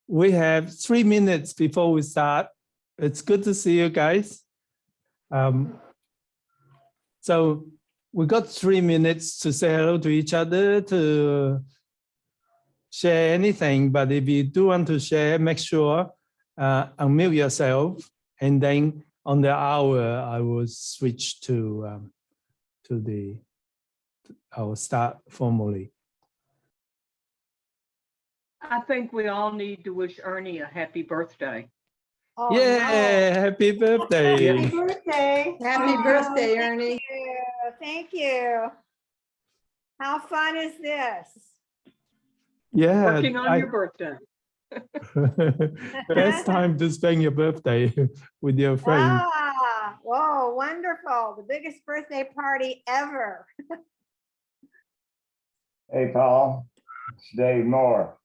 we have 3 minutes before we start. It's good to see you guys. So we got 3 minutes to say hello to each other, to share anything. But if you do want to share, make sure unmute yourself, and then on the hour I will switch to our start formally. I think we all need to wish Ernie a happy birthday. Oh, Yeah, no. happy birthday. Happy birthday. Happy birthday, Ernie. Thank you. Thank you. How fun is this? Yeah, Working on your birthday. best time to spend your birthday with your friends. Ah, whoa, wonderful. The biggest birthday party ever. Hey, Paul, it's Dave Moore.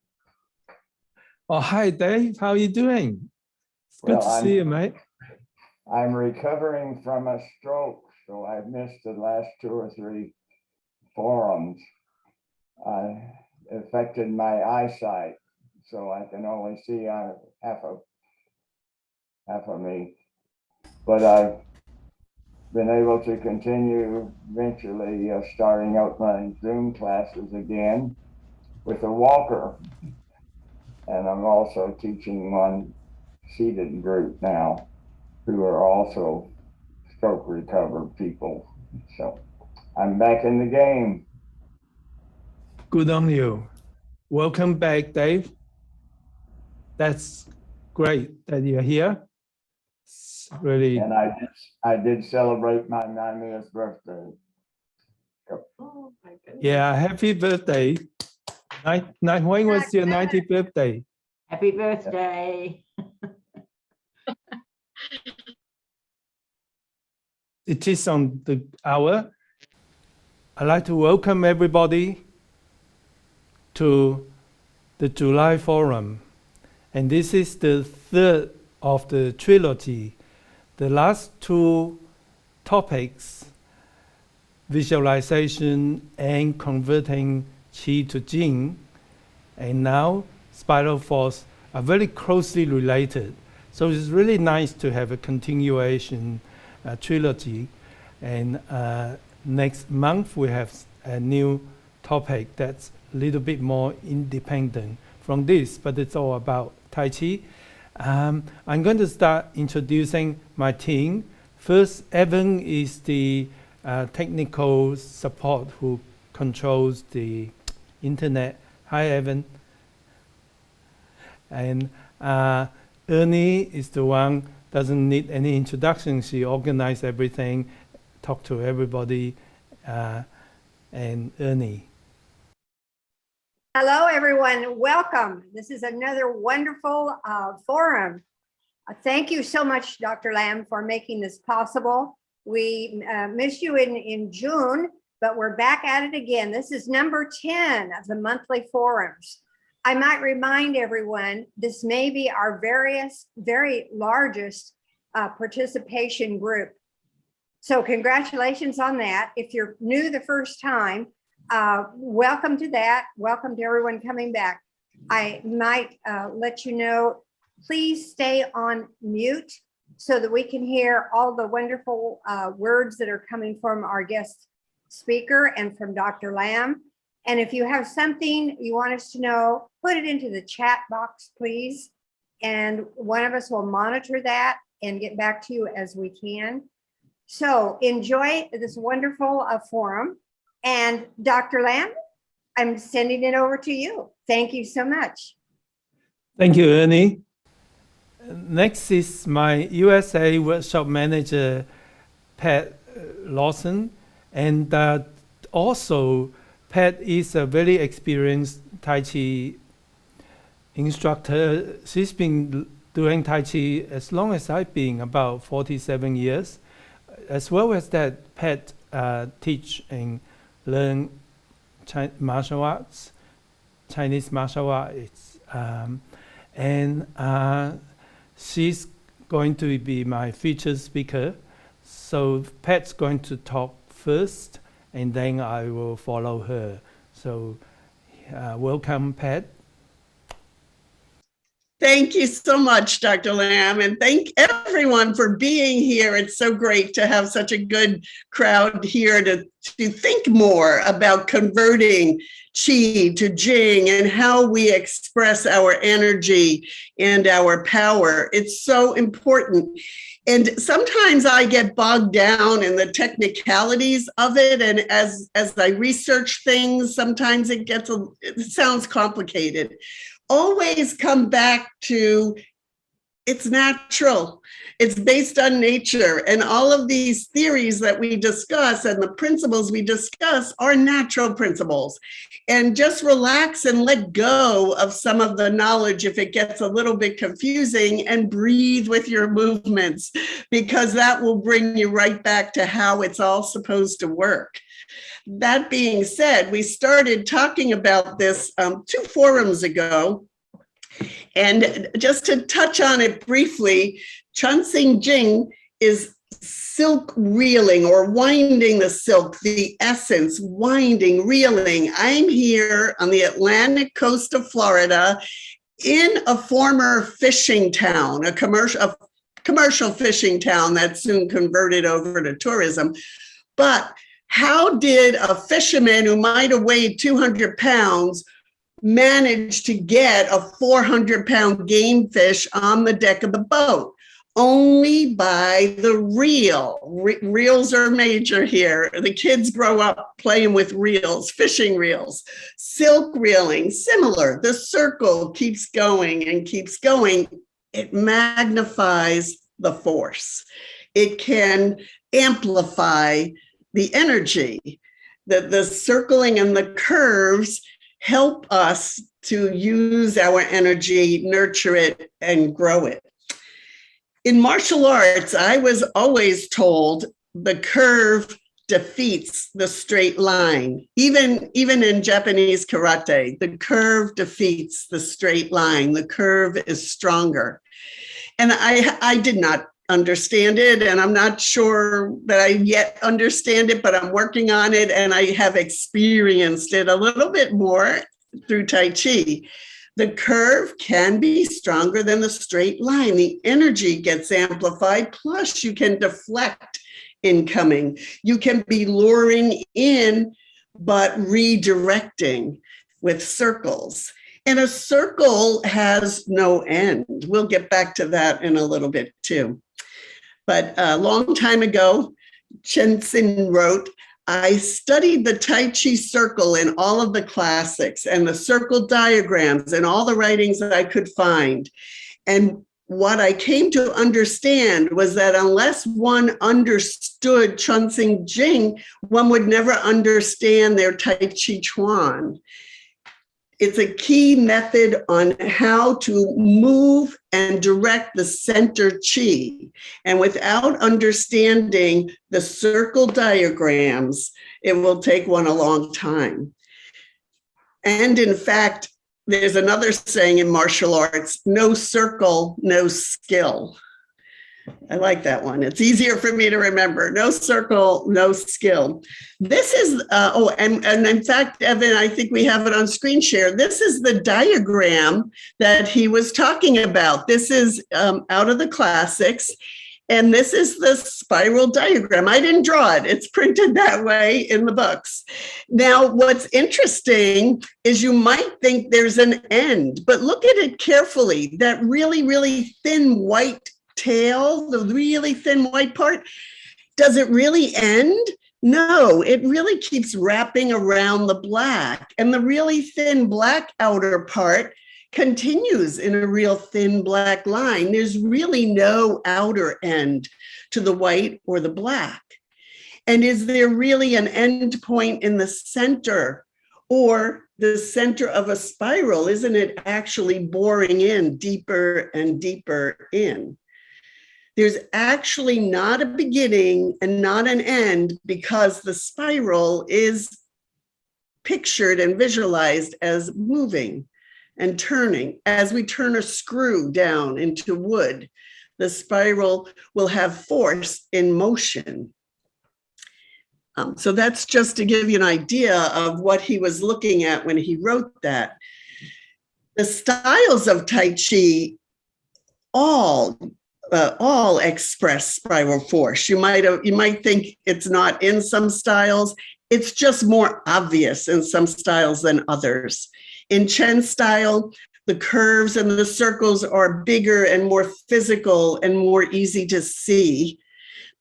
Oh, hi, Dave. How are you doing? It's good to see you, mate. I'm recovering from a stroke, so I've missed the last 2 or 3 forums. Affected my eyesight, so I can only see on half of me. But I've been able to continue eventually starting out my Zoom classes again with a walker. And I'm also teaching one seated group now who are also stroke recovered people. So I'm back in the game. Good on you. Welcome back, Dave. That's great that you're here. It's really. And I did celebrate my 90th birthday. Oh, my goodness. Yeah, happy birthday. When was your 90th birthday? Happy birthday. It is on the hour. I'd like to welcome everybody to the July Forum. And this is the 3rd of the trilogy. The last 2 topics, visualization and converting Qi to Jing, and now Spiral Force, are very closely related. So it's really nice to have a continuation trilogy. And next month we have a new topic that's a little bit more independent from this, but it's all about Tai Chi. I'm going to start introducing my team. First, Evan is the technical support who controls the internet. Hi, Evan. And Ernie is the one, doesn't need any introduction. She organized everything, talked to everybody, and Ernie. Hello, everyone. Welcome. This is another wonderful forum. Thank you so much, Dr. Lam, for making this possible. We missed you in June, but we're back at it again. This is number 10 of the monthly forums. I might remind everyone, this may be our very largest participation group. So congratulations on that. If you're new the first time, welcome to that. Welcome to everyone coming back. I might let you know, please stay on mute so that we can hear all the wonderful words that are coming from our guest speaker and from Dr. Lam. And if you have something you want us to know, put it into the chat box, please. And one of us will monitor that and get back to you as we can. So enjoy this wonderful forum. And Dr. Lam, I'm sending it over to you. Thank you so much. Thank you, Ernie. Next is my USA workshop manager, Pat Lawson. And also, Pat is a very experienced Tai Chi instructor. She's been doing Tai Chi as long as I've been, about 47 years. As well as that, Pat teach and learn martial arts, Chinese martial arts. And she's going to be my featured speaker. So Pat's going to talk first, and then I will follow her. So welcome, Pat. Thank you so much, Dr. Lamb, and thank everyone for being here. It's so great to have such a good crowd here to think more about converting Qi to Jing and how we express our energy and our power. It's so important. And sometimes I get bogged down in the technicalities of it. And as I research things, sometimes it sounds complicated. Always come back to it's natural. It's based on nature. And all of these theories that we discuss and the principles we discuss are natural principles. And just relax and let go of some of the knowledge if it gets a little bit confusing, and breathe with your movements, because that will bring you right back to how it's all supposed to work. That being said, we started talking about this 2 forums ago. And just to touch on it briefly, Chun-Sing Jing is silk reeling, or winding the silk, the essence, winding, reeling. I'm here on the Atlantic coast of Florida in a former fishing town, a commercial fishing town that soon converted over to tourism. But how did a fisherman who might have weighed 200 pounds manage to get a 400-pound game fish on the deck of the boat? Only by the reel. Reels are major here. The kids grow up playing with reels, fishing reels. Silk reeling, similar. The circle keeps going and keeps going. It magnifies the force. It can amplify the energy. The circling and the curves help us to use our energy, nurture it, and grow it. In martial arts, I was always told the curve defeats the straight line. Even in Japanese karate, the curve defeats the straight line. The curve is stronger. And I did not understand it, and I'm not sure that I yet understand it, but I'm working on it, and I have experienced it a little bit more through Tai Chi. The curve can be stronger than the straight line. The energy gets amplified, plus you can deflect incoming. You can be luring in, but redirecting with circles. And a circle has no end. We'll get back to that in a little bit too. But a long time ago, Chen-Sin wrote, I studied the Tai Chi circle in all of the classics and the circle diagrams and all the writings that I could find. And what I came to understand was that unless one understood Chun-Sing Jing, one would never understand their Tai Chi Chuan. It's a key method on how to move and direct the center Qi. And without understanding the circle diagrams, it will take one a long time. And in fact, there's another saying in martial arts, no circle, no skill. I like that one. It's easier for me to remember. No circle, no skill. This is, and in fact, Evan, I think we have it on screen share. This is the diagram that he was talking about. This is out of the classics. And this is the spiral diagram. I didn't draw it. It's printed that way in the books. Now, what's interesting is you might think there's an end, but look at it carefully. That really, really thin white tail, the really thin white part, does it really end? No, it really keeps wrapping around the black, and the really thin black outer part continues in a real thin black line. There's really no outer end to the white or the black. And is there really an end point in the center, or the center of a spiral? Isn't it actually boring in deeper and deeper in? There's actually not a beginning and not an end, because the spiral is pictured and visualized as moving and turning. As we turn a screw down into wood, the spiral will have force in motion. So that's just to give you an idea of what he was looking at when he wrote that. The styles of Tai Chi all express spiral force. You might think it's not in some styles. It's just more obvious in some styles than others. In Chen style, the curves and the circles are bigger and more physical and more easy to see.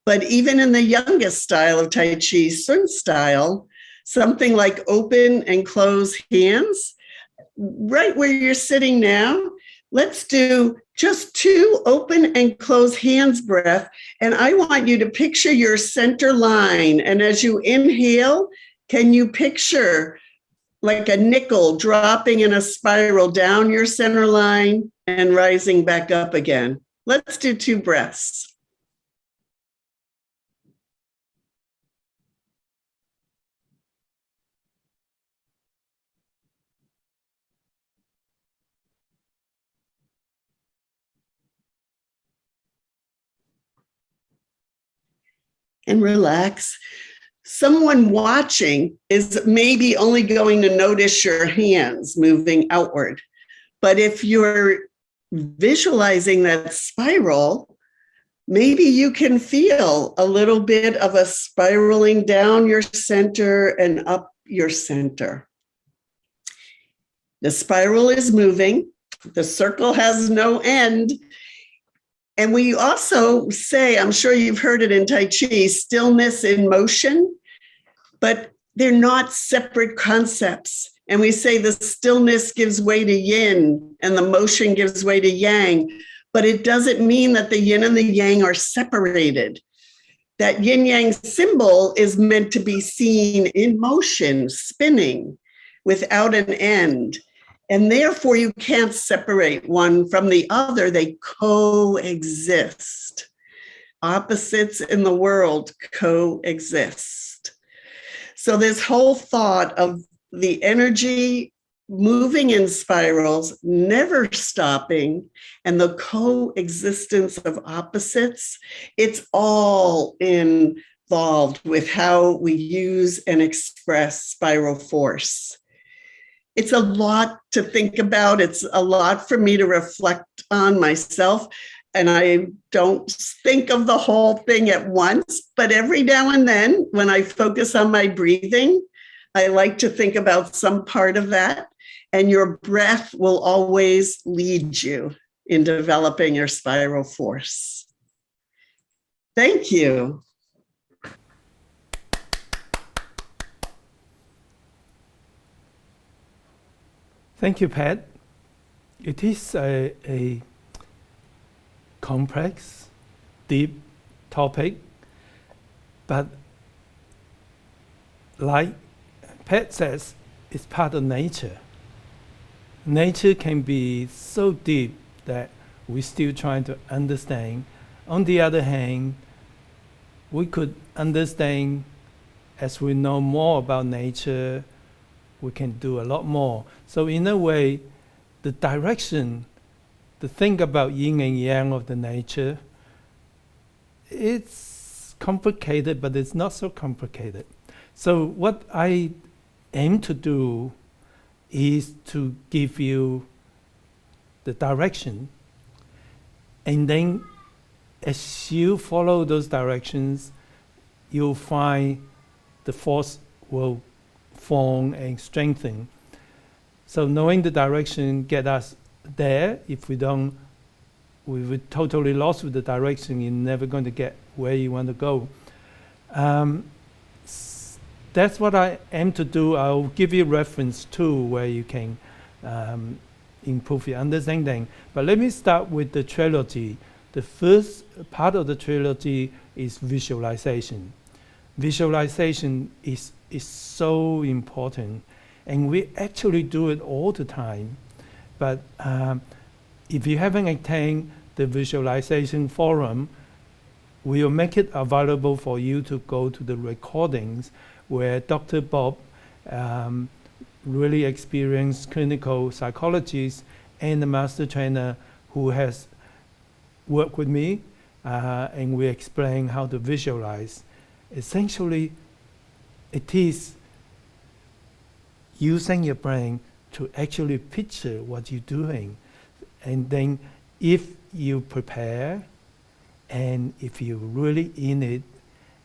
But even in the youngest style of Tai Chi, Sun style, something like open and close hands, right where you're sitting now, let's do just 2 open and close hands breath. And I want you to picture your center line. And as you inhale, can you picture like a nickel dropping in a spiral down your center line and rising back up again? Let's do 2 breaths. And relax. Someone watching is maybe only going to notice your hands moving outward. But if you're visualizing that spiral, maybe you can feel a little bit of a spiraling down your center and up your center. The spiral is moving. The circle has no end. And we also say, I'm sure you've heard it in Tai Chi, stillness in motion, but they're not separate concepts. And we say the stillness gives way to yin and the motion gives way to yang, but it doesn't mean that the yin and the yang are separated. That yin yang symbol is meant to be seen in motion, spinning without an end. And therefore, you can't separate one from the other. They coexist. Opposites in the world coexist. So this whole thought of the energy moving in spirals, never stopping, and the coexistence of opposites, it's all involved with how we use and express spiral force. It's a lot to think about. It's a lot for me to reflect on myself. And I don't think of the whole thing at once, but every now and then when I focus on my breathing, I like to think about some part of that. And your breath will always lead you in developing your spiral force. Thank you. Thank you, Pat. It is a complex, deep topic, but like Pat says, it's part of nature. Nature can be so deep that we're still trying to understand. On the other hand, we could understand as we know more about nature, we can do a lot more. So in a way, the direction, the thing about yin and yang of the nature, it's complicated, but it's not so complicated. So what I aim to do is to give you the direction, and then as you follow those directions, you'll find the force will form and strengthen. So knowing the direction get us there. If we don't, we're totally lost with the direction. You're never going to get where you want to go. That's what I aim to do. I'll give you reference to where you can improve your understanding. But let me start with the trilogy. The first part of the trilogy is visualization. Visualization is so important, and we actually do it all the time. But if you haven't attained the visualization forum, we'll make it available for you to go to the recordings where Dr. Bob, really experienced clinical psychologist and the master trainer who has worked with me, and we explain how to visualize. Essentially, it is using your brain to actually picture what you're doing. And then if you prepare and if you're really in it,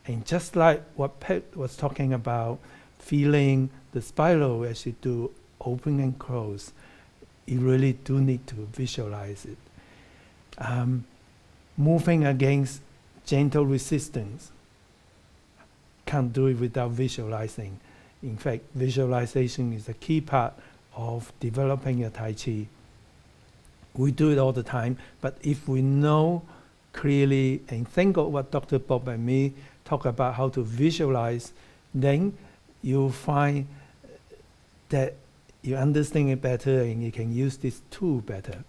and just like what Pat was talking about, feeling the spiral as you do open and close, you really do need to visualize it. Moving against gentle resistance, can't do it without visualizing. In fact, visualization is a key part of developing your Tai Chi. We do it all the time, but if we know clearly and think of what Dr. Bob and me talk about how to visualize, then you'll find that you understand it better and you can use this tool better.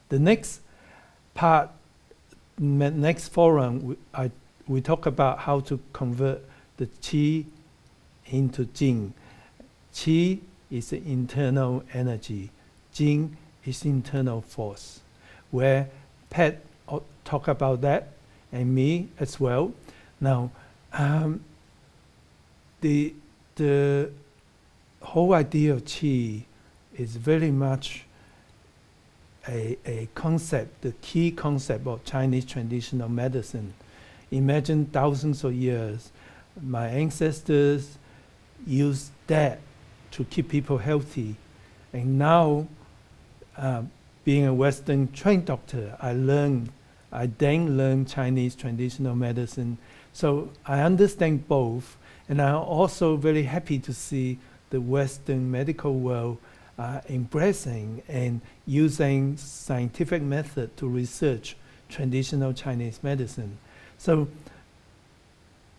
The next part, next forum, we talk about how to convert the Qi into Jing. Qi is the internal energy. Jing is internal force. Where Pat talk about that, and me as well. Now, the whole idea of Qi is very much a concept, the key concept of Chinese traditional medicine. Imagine thousands of years, my ancestors used that to keep people healthy. And now, being a Western trained doctor, I then learned Chinese traditional medicine. So I understand both, and I'm also very happy to see the Western medical world embracing and using scientific method to research traditional Chinese medicine. So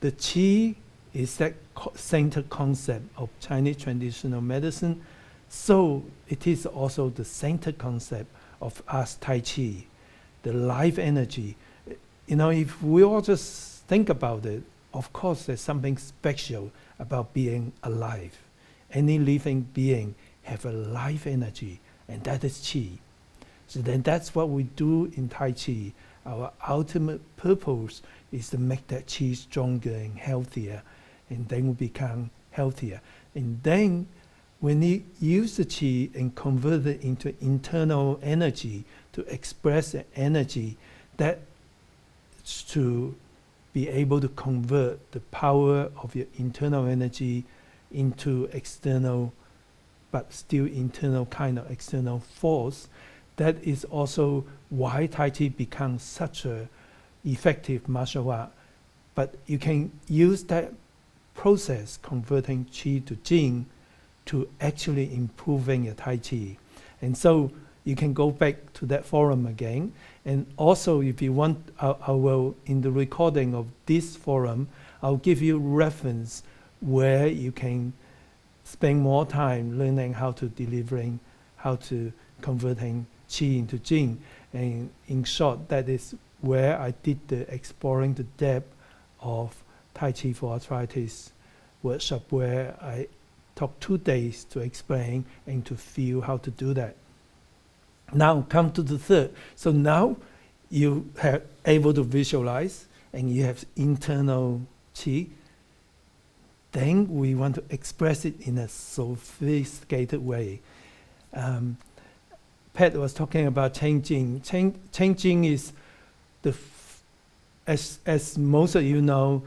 the Qi is that center concept of Chinese traditional medicine. So it is also the center concept of us Tai Chi, the life energy. You know, if we all just think about it, of course there's something special about being alive. Any living being have a life energy, and that is Qi. So then that's what we do in Tai Chi. Our ultimate purpose is to make that Qi stronger and healthier, and then we become healthier. And then when you use the Qi and convert it into internal energy to express the energy, that's to be able to convert the power of your internal energy into external, but still internal kind of external force. That is also why Tai Chi becomes such a effective martial art. But you can use that process, converting Qi to Jing, to actually improving your Tai Chi. And so you can go back to that forum again. And also if you want, I will, in the recording of this forum, I'll give you reference where you can spend more time learning how to converting Qi into Jing. And in short, that is where I did the exploring the depth of Tai Chi for Arthritis workshop, where I took 2 days to explain and to feel how to do that. Now come to the third. So now you are able to visualize and you have internal Qi. Then we want to express it in a sophisticated way. Pat was talking about changing. Changing is as most of you know,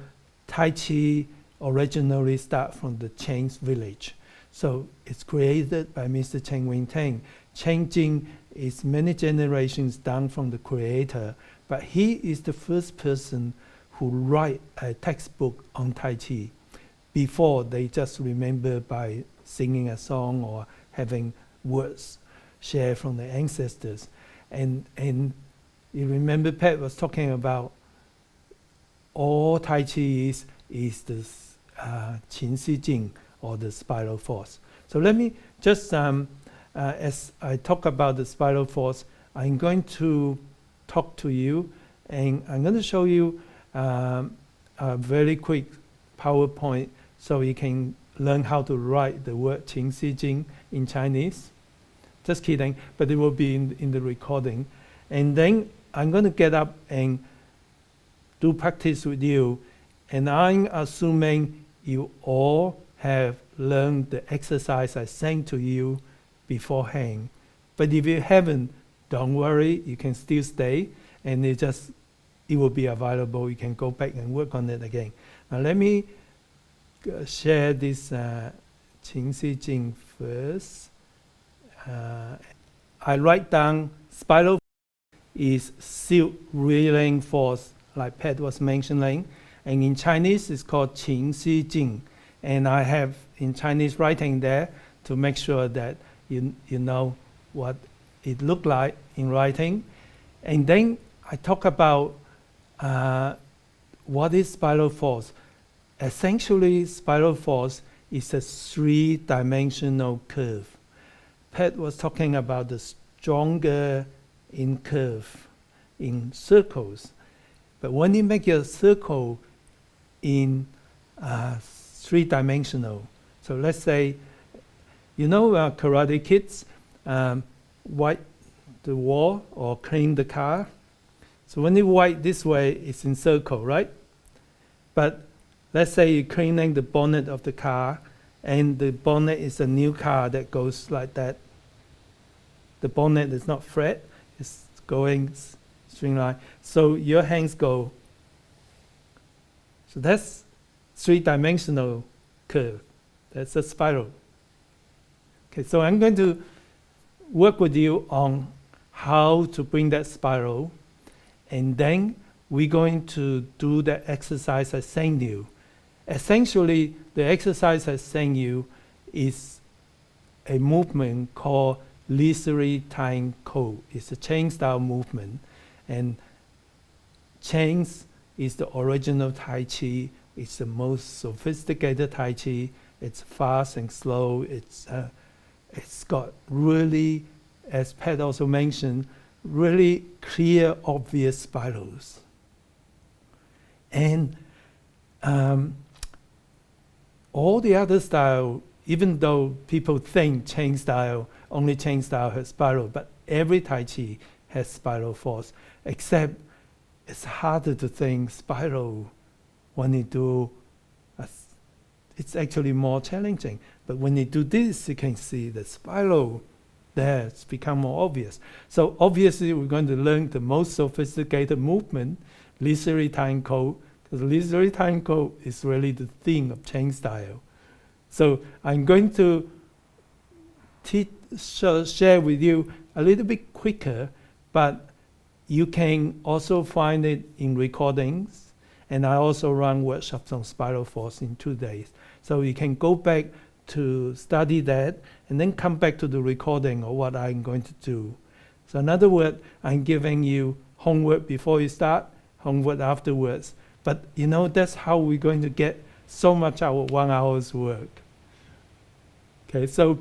Tai Chi originally start from the Chang's village. So it's created by Mr. Cheng Wing-Tang. Changing is many generations down from the creator, but he is the first person who write a textbook on Tai Chi. Before, they just remember by singing a song or having words shared from the ancestors. And you remember Pat was talking about all Tai Chi is the Qin Si Jing, or the Spiral Force. So let me just, as I talk about the Spiral Force, I'm going to talk to you, and I'm going to show you a very quick PowerPoint so you can learn how to write the word Qin Si Jing in Chinese. Just kidding, but it will be in the recording. And then I'm going to get up and do practice with you. And I'm assuming you all have learned the exercise I sent to you beforehand. But if you haven't, don't worry, you can still stay, and it will be available. You can go back and work on it again. Now let me share this Jing Qi first. I write down spiral is silk reeling force, like Pat was mentioning, and in Chinese it's called Qing Xi Jing. And I have in Chinese writing there to make sure that you know what it looked like in writing. And then I talk about what is spiral force. Essentially, spiral force is a three-dimensional curve. Pat was talking about the stronger in curve, in circles. But when you make your circle in three-dimensional, so let's say, Karate Kids wipe the wall or clean the car. So when you wipe this way, it's in circle, right? But let's say you're cleaning the bonnet of the car, and the bonnet is a new car that goes like that. The bonnet is not flat, it's going streamline. So your hands go. So that's three-dimensional curve. That's a spiral. Okay, so I'm going to work with you on how to bring that spiral, and then we're going to do the exercise I sent you. Essentially, the exercise I sent you is a movement called leisurely Tai Chi. It's a chain style movement, and chains is the original Tai Chi. It's the most sophisticated Tai Chi. It's fast and slow. It's got really, as Pat also mentioned, really clear, obvious spirals. And all the other style, even though people think only chain style has spiral, but every Tai Chi has spiral force, except it's harder to think spiral when you do, it's actually more challenging. But when you do this, you can see the spiral there, it's become more obvious. So obviously we're going to learn the most sophisticated movement, leisurely Tai Chi, because leisurely Tai Chi is really the theme of chain style. So I'm going to share with you a little bit quicker, but you can also find it in recordings. And I also run workshops on spiral force in 2 days. So you can go back to study that and then come back to the recording of what I'm going to do. So in other words, I'm giving you homework before you start, homework afterwards. But that's how we're going to get so much out of 1 hour's work. Okay, so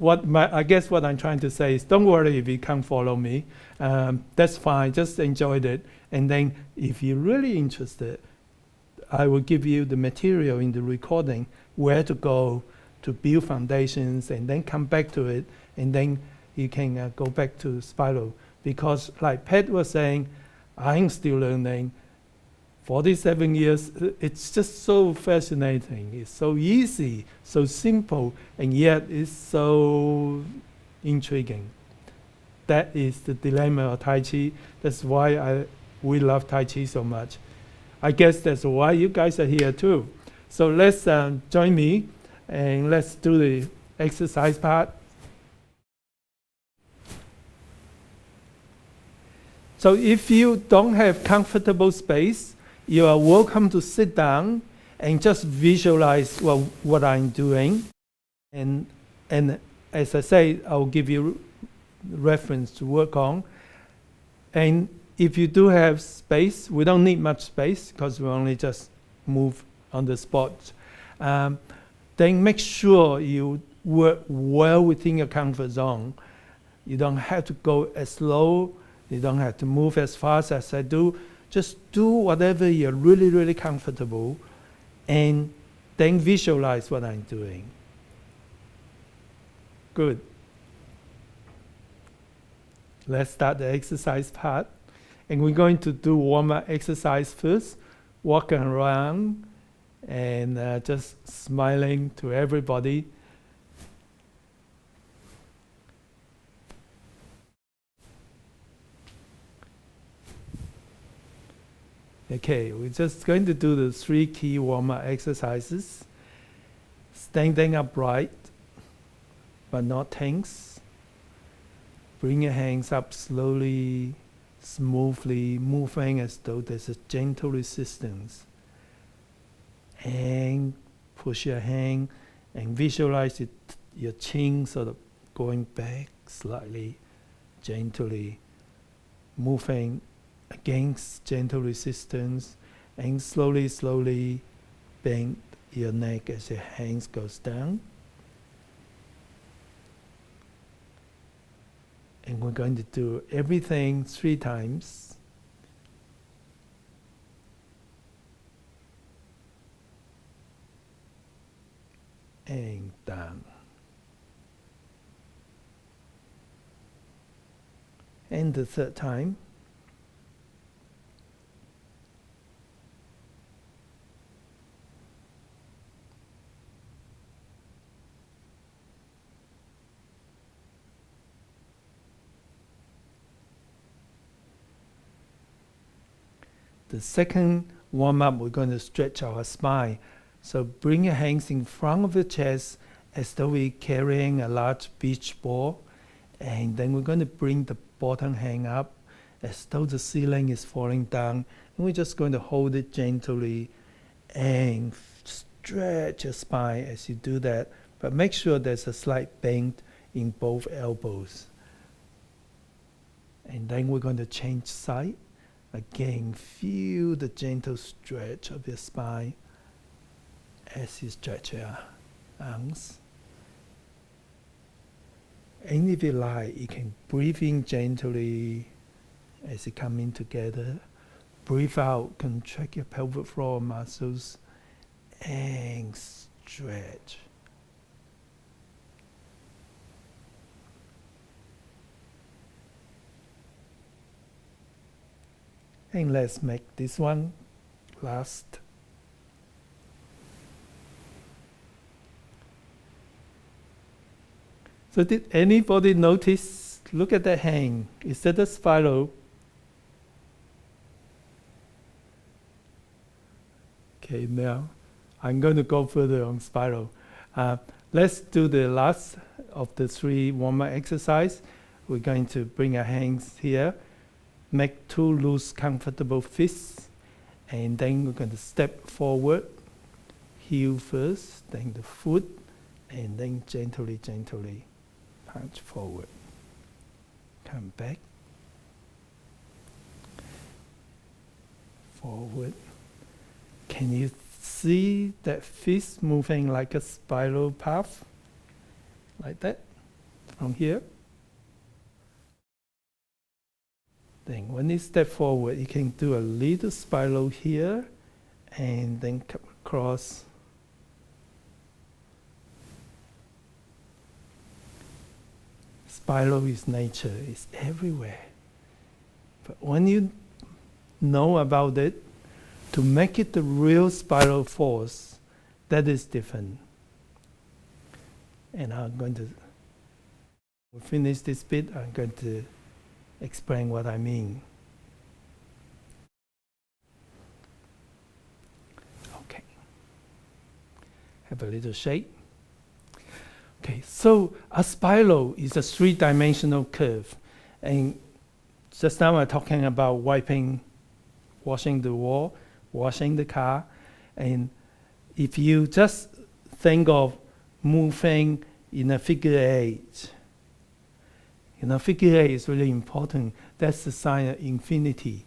I guess what I'm trying to say is, don't worry if you can't follow me. That's fine, just enjoy it. And then if you're really interested, I will give you the material in the recording, where to go to build foundations, and then come back to it, and then you can go back to spiral. Because like Pat was saying, I'm still learning. 47 years, it's just so fascinating. It's so easy, so simple, and yet it's so intriguing. That is the dilemma of Tai Chi. That's why we love Tai Chi so much. I guess that's why you guys are here too. So let's join me, and let's do the exercise part. So if you don't have comfortable space, you are welcome to sit down and just visualize what I'm doing. And as I say, I'll give you reference to work on. And if you do have space, we don't need much space because we only just move on the spot. Then make sure you work well within your comfort zone. You don't have to go as slow. You don't have to move as fast as I do. Just do whatever you're really, really comfortable, and then visualize what I'm doing. Good. Let's start the exercise part. And we're going to do warm-up exercise first, walking around and just smiling to everybody. Okay, we're just going to do the 3 key warm-up exercises. Standing upright, but not tense. Bring your hands up slowly, smoothly, moving as though there's a gentle resistance. And push your hand and visualize it, your chin sort of going back slightly, gently, moving against gentle resistance, and slowly, slowly bend your neck as your hands goes down. And we're going to do everything 3 times. And down. And the 3rd time. The second warm-up, we're going to stretch our spine. So bring your hands in front of your chest as though we're carrying a large beach ball. And then we're going to bring the bottom hand up as though the ceiling is falling down. And we're just going to hold it gently and stretch your spine as you do that. But make sure there's a slight bend in both elbows. And then we're going to change side. Again, feel the gentle stretch of your spine as you stretch your arms. And if you like, you can breathe in gently as you come in together. Breathe out, contract your pelvic floor muscles and stretch. And let's make this one last. So did anybody notice, look at that hand, is that a spiral? Okay, now I'm going to go further on spiral. Let's do the last of the 3 warm-up exercise. We're going to bring our hands here. Make 2 loose, comfortable fists, and then we're going to step forward, heel first, then the foot, and then gently, gently punch forward. Come back, forward. Can you see that fist moving like a spiral path? Like that, from here. Then when you step forward, you can do a little spiral here and then come across. Spiral is nature, it's everywhere. But when you know about it, to make it the real spiral force, that is different. And I'm going to finish this bit, I'm going to explain what I mean. Okay. Have a little shake. Okay, so a spiral is a 3-dimensional curve. And just now I'm talking about washing the wall, washing the car. And if you just think of moving in a figure 8, figure 8 is really important. That's the sign of infinity.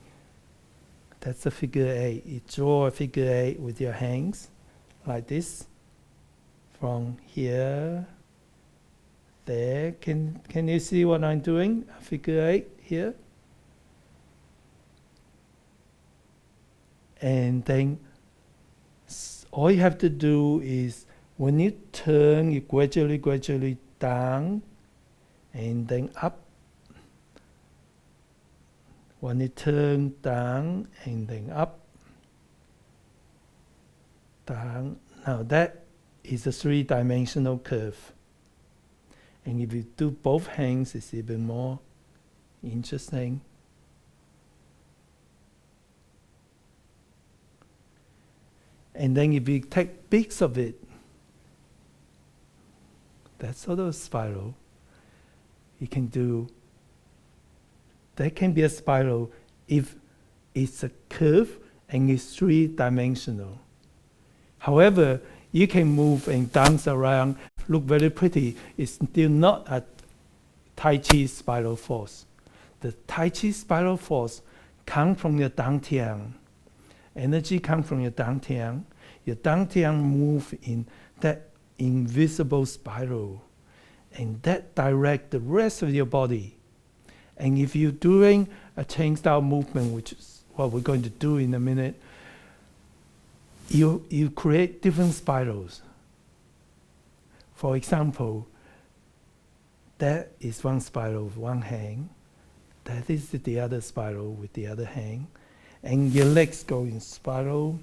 That's the figure 8. You draw a figure 8 with your hands, like this. From here, there. Can you see what I'm doing? A figure 8 here. And then all you have to do is, when you turn, you gradually down, and then up. When you turn down and then up, down. Now that is a 3-dimensional curve. And if you do both hands, it's even more interesting. And then if you take bits of it, that sort of spiral, you can do, that can be a spiral if it's a curve and it's three-dimensional. However, you can move and dance around, look very pretty. It's still not a Tai Chi Spiral Force. The Tai Chi Spiral Force comes from your dantian. Energy comes from your dantian. Your dantian move in that invisible spiral, and that direct the rest of your body. And if you're doing a chain style movement, which is what we're going to do in a minute, you create different spirals. For example, that is one spiral with one hand. That is the other spiral with the other hand. And your legs go in spiral,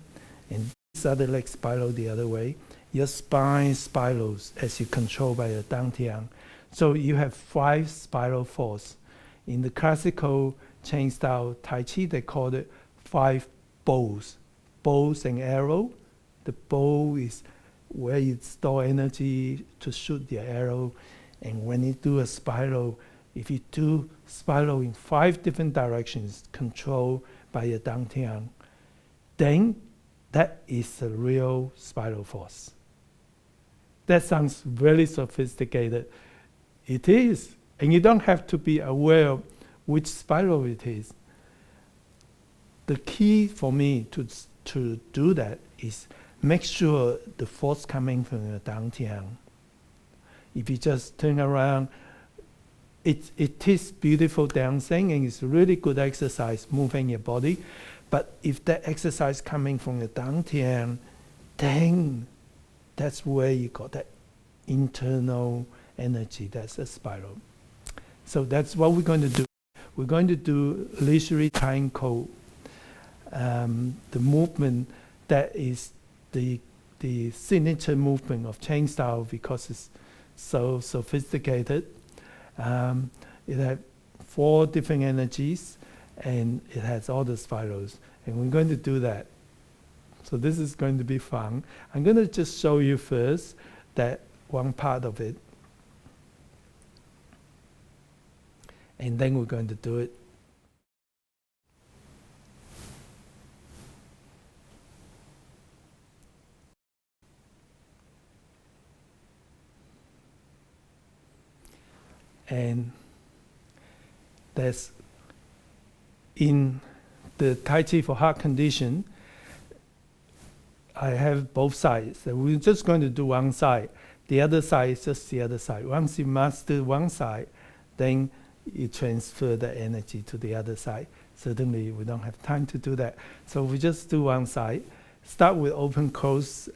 and this other leg spiral the other way. Your spine spirals as you control by your dantian. So you have 5 spiral force. In the classical chain style Tai Chi, they call it 5 bows. Bows and arrow. The bow is where you store energy to shoot the arrow. And when you do a spiral, if you do spiral in 5 different directions, controlled by your dantian, then that is a real spiral force. That sounds very sophisticated. It is. And you don't have to be aware of which spiral it is. The key for me to do that is make sure the force coming from your dantian. If you just turn around, it is beautiful dancing and it's really good exercise moving your body. But if that exercise coming from your dantian, then that's where you got that internal energy. That's a spiral. So that's what we're going to do. We're going to do leisurely time code. The movement that is the signature movement of chain style because it's so sophisticated. It has 4 different energies and it has all the spirals. And we're going to do that. So this is going to be fun. I'm going to just show you first that one part of it. And then we're going to do it. And that's in the Tai Chi for heart condition. I have both sides. So we're just going to do one side. The other side is just the other side. Once you master one side, then you transfer the energy to the other side. Certainly, we don't have time to do that. So we just do one side. Start with open close,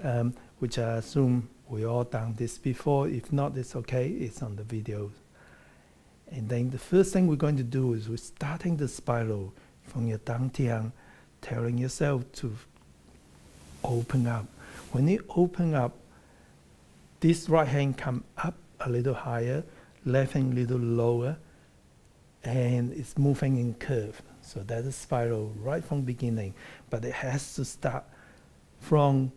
which I assume we all done this before. If not, it's okay. It's on the video. And then the first thing we're going to do is we're starting the spiral from your dantian, telling yourself to open up. When you open up, this right hand come up a little higher, left hand a little lower, and it's moving in curve. So that's a spiral right from beginning. But it has to start from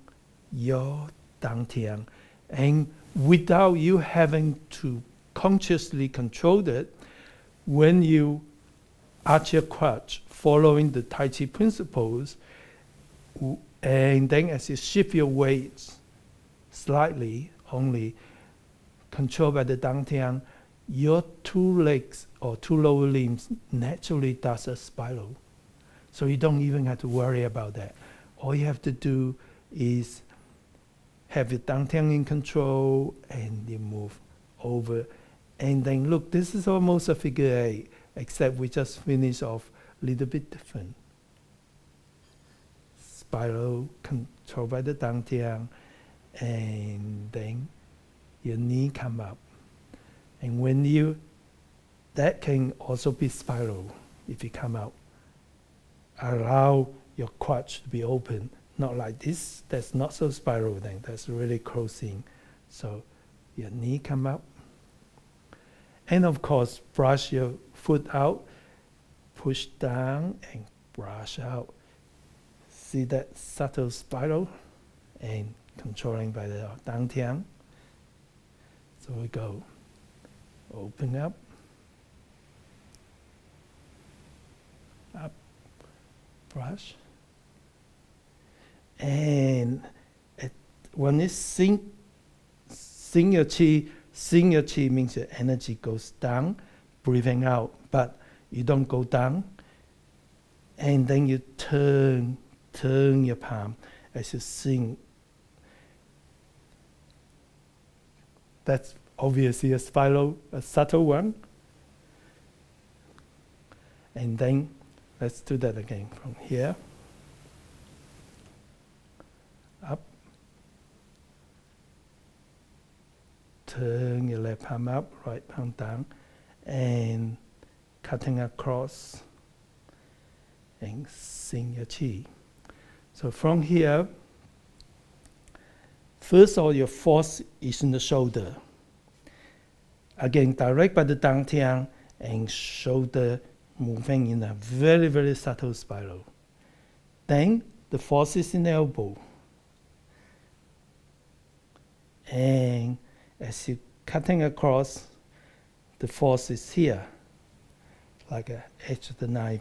your dantian. And without you having to consciously control it, when you arch your crutch, following the Tai Chi principles, and then as you shift your weight slightly, only controlled by the dantian, your 2 legs or 2 lower limbs naturally does a spiral. So you don't even have to worry about that. All you have to do is have your dantian in control and you move over. And then look, this is almost a figure 8, except we just finished off a little bit different. Spiral controlled by the dantian, and then your knee come up. And when you, that can also be spiral if you come out. Allow your crutch to be open, not like this. That's not so spiral then, that's really closing. So your knee come up. And of course, brush your foot out, push down and brush out. See that subtle spiral? and controlling by the dantian. So we go, open up, brush, and when it sing your qi means your energy goes down, breathing out, but you don't go down. And then you turn your palm as you sing. That's obviously a subtle one. And then let's do that again from here. Up. Turn your left palm up, right palm down, and cutting across and sing your qi. So from here, first of all, your force is in the shoulder. Again, direct by the dantian and shoulder moving in a very, very subtle spiral. Then the force is in the elbow. And as you're cutting across, the force is here, like an edge of the knife.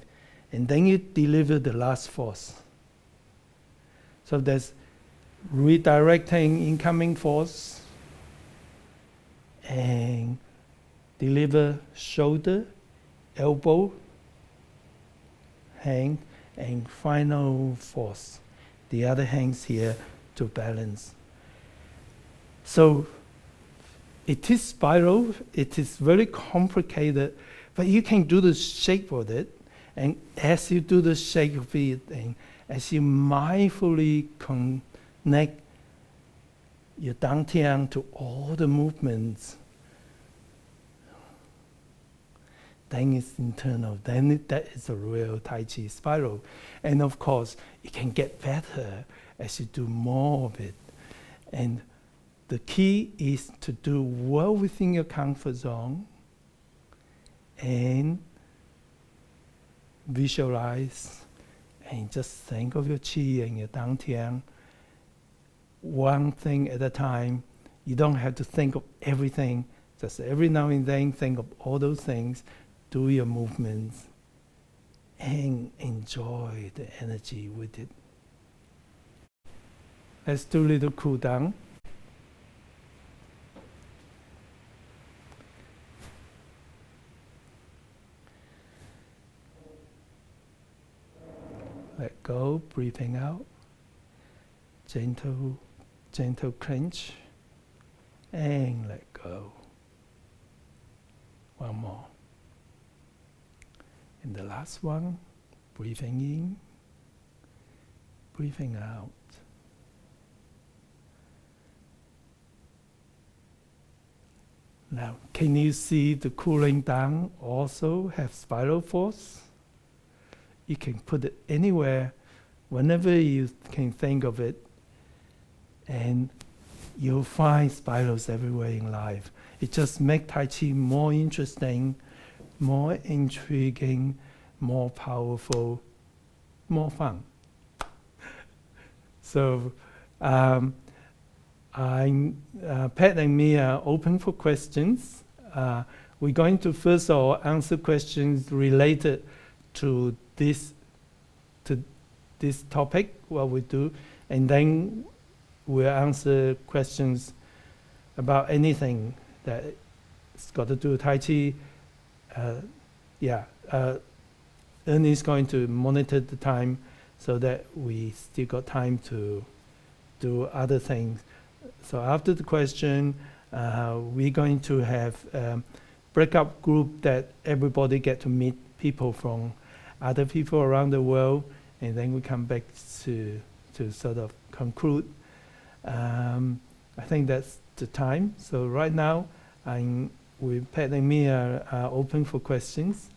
And then you deliver the last force. So there's redirecting incoming force and deliver shoulder, elbow, hand, and final force. The other hand's here to balance. So it is spiral, it is very complicated, but you can do the shape of it. And as you do the shape of it, and as you mindfully connect your dantian to all the movements, then it's internal. Then that is a real Tai Chi spiral. And of course, it can get better as you do more of it. And the key is to do well within your comfort zone and visualize and just think of your qi and your dantian one thing at a time. You don't have to think of everything. Just every now and then think of all those things, do your movements, and enjoy the energy with it. Let's do a little cool down. Let go, breathing out. Gentle clench. And let go. One more. And the last one, breathing in, breathing out. Now, can you see the cooling down also have spiral force? You can put it anywhere, whenever you can think of it, and you'll find spirals everywhere in life. It just makes Tai Chi more interesting, more intriguing, more powerful, more fun. So, Pat and me are open for questions. We're going to first of all answer questions related to this topic, what we do, and then we'll answer questions about anything that's got to do with Tai Chi. Ernie's going to monitor the time so that we still got time to do other things. So after the question, we're going to have breakup group that everybody get to meet people from other people around the world, and then we come back to sort of conclude. I think that's the time. So right now, Pat and me are open for questions.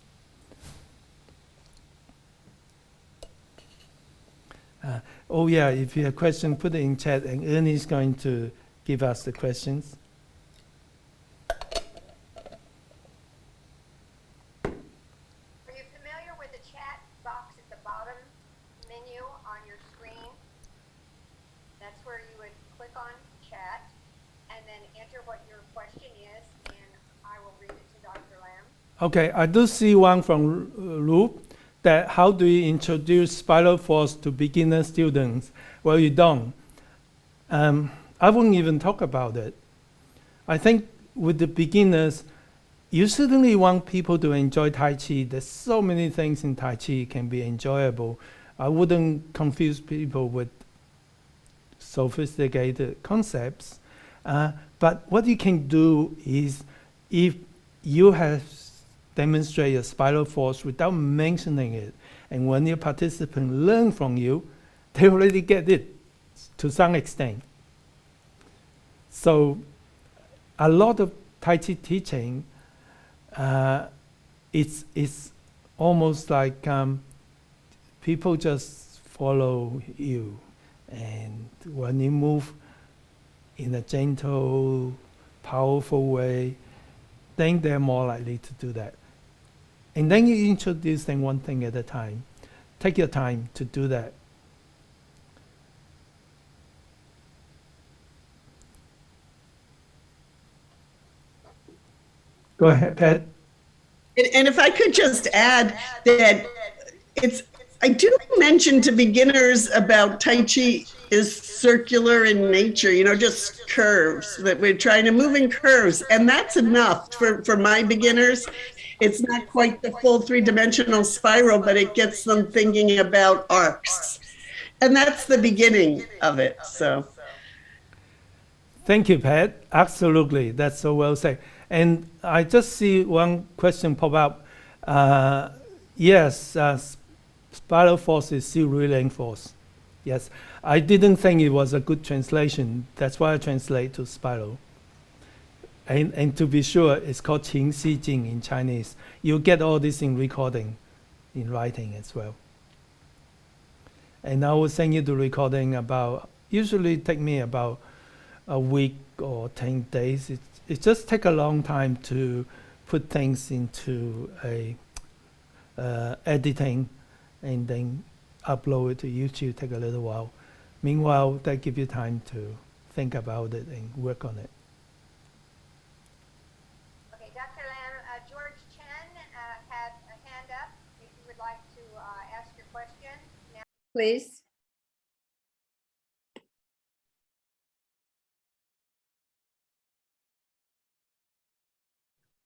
If you have a question, put it in chat, and Ernie's going to give us the questions. Are you familiar with the chat box at the bottom menu on your screen? That's where you answer what your question is, and I will read it to Dr. Lam. Okay, I do see one from Lu, that how do you introduce Spiral Force to beginner students? Well, you don't. I wouldn't even talk about it. I think with the beginners, you certainly want people to enjoy Tai Chi. There's so many things in Tai Chi can be enjoyable. I wouldn't confuse people with sophisticated concepts. But what you can do is, if you have demonstrated a spiral force without mentioning it, and when your participants learn from you, they already get it to some extent. So a lot of Tai Chi teaching, it's almost like people just follow you. And when you move in a gentle, powerful way, then they're more likely to do that. And then you introduce them one thing at a time. Take your time to do that. Go ahead, Pat. And if I could just add that I do mention to beginners about Tai Chi is circular in nature, just curves, that we're trying to move in curves. And that's enough for my beginners. It's not quite the full three-dimensional spiral, but it gets them thinking about arcs. And that's the beginning of it, so. Thank you, Pat. Absolutely, that's so well said. And I just see one question pop up. Yes, Spiral Force is still Reeling Force. Yes, I didn't think it was a good translation. That's why I translate to spiral. And to be sure, it's called Jing Qi in Chinese. You get all this in recording, in writing as well. And I will send you the recording usually take me about a week or 10 days. It just takes a long time to put things into editing and then upload it to YouTube. Take a little while. Meanwhile, that gives you time to think about it and work on it. Okay, Dr. Lam, George Chen had a hand up. If you would like to ask your question now, please.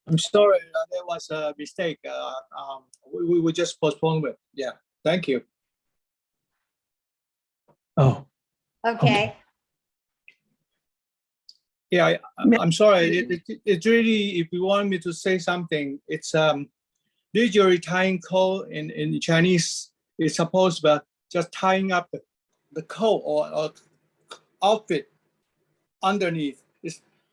I'm sorry, there was a mistake. We just postponed it. Yeah, thank you. Oh, Okay. Yeah, I'm sorry. It's really, if you want me to say something, it's usually tying coat in Chinese is supposed to be just tying up the coat or outfit underneath.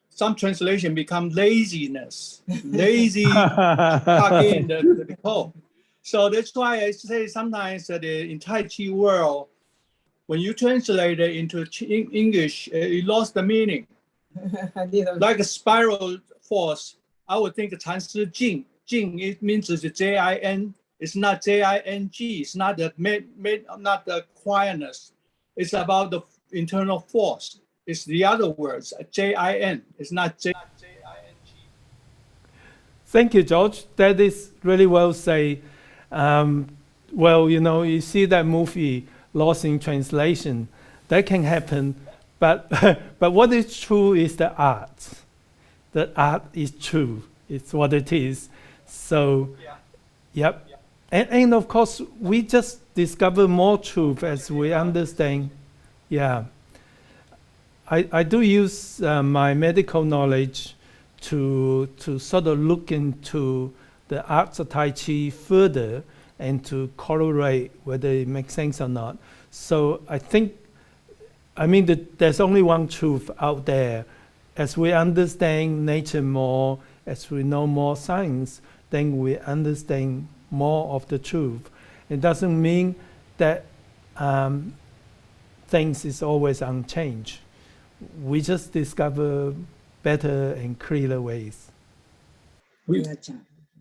Some translation become laziness, lazy tuck in the coat. So that's why I say sometimes that in Tai Chi world, when you translate it into English, it lost the meaning. Like a spiral force, I would think 禅师 Jing. Jing, it means it's J-I-N. It's not J-I-N-G. It's not not the quietness. It's about the internal force. It's the other words, J-I-N. It's not J-I-N-G. thank you, George. That is really well said. Well, you see that movie, Lawson translation. That can happen. But what is true is the art. The art is true. It's what it is. So, yep. And of course, we just discover more truth as we understand. Yeah. I do use my medical knowledge to sort of look into the arts of Tai Chi further and to correlate whether it makes sense or not. So there's only one truth out there. As we understand nature more, as we know more science, then we understand more of the truth. It doesn't mean that things is always unchanged. We just discover better and clearer ways.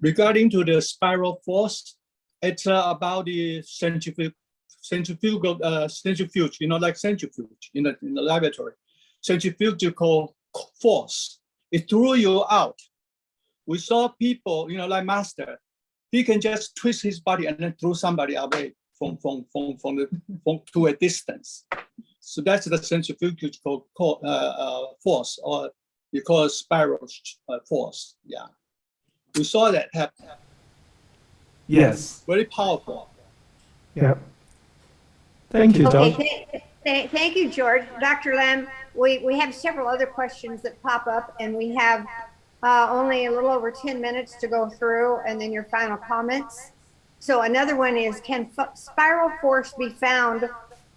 Regarding to the spiral force, it's about the centrifuge, like centrifuge in the laboratory. Centrifugal force. It threw you out. We saw people, like Master, he can just twist his body and then throw somebody away from to a distance. So that's the centrifugal force, or you call it spiral force. Yeah, we saw that happen. Yes. Very powerful. Yeah. Thank you, George. Okay, thank you, George. Dr. Lam, we have several other questions that pop up, and we have only a little over 10 minutes to go through, and then your final comments. So another one is, can spiral force be found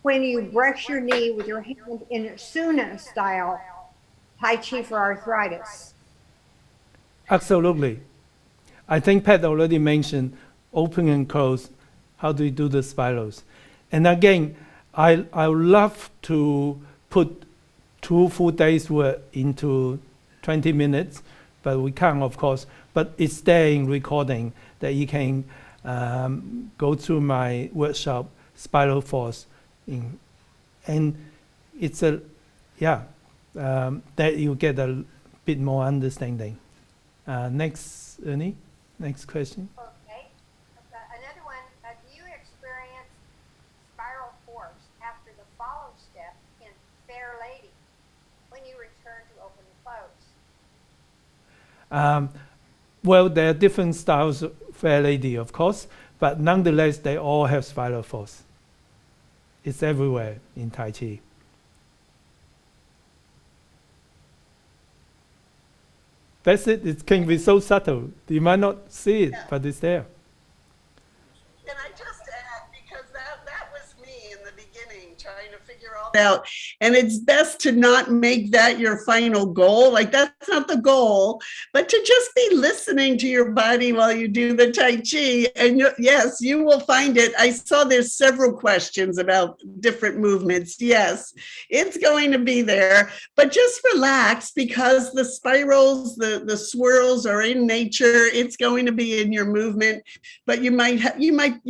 when you brush your knee with your hand in Suna style Tai Chi for arthritis? Absolutely. I think Pat already mentioned open and close. How do you do the spirals? And again, I would love to put 2 full days work into 20 minutes, but we can't, of course. But it's there in recording that you can go through my workshop, Spiral Force, and it's that you get a bit more understanding. Next, Ernie, next question. Okay. Another one, do you experience spiral force after the follow step in Fair Lady when you return to open and close? Well, there are different styles of Fair Lady, of course, but nonetheless, they all have spiral force. It's everywhere in Tai Chi. That's it. It can be so subtle. You might not see it, but it's there. Can I just add, because that was me in the beginning, trying to figure all that out. And it's best to not make that your final goal. Like, that's not the goal, but to just be listening to your body while you do the Tai Chi. And yes, you will find it. I saw there's several questions about different movements. Yes, it's going to be there, but just relax, because the spirals, the swirls are in nature. It's going to be in your movement, but your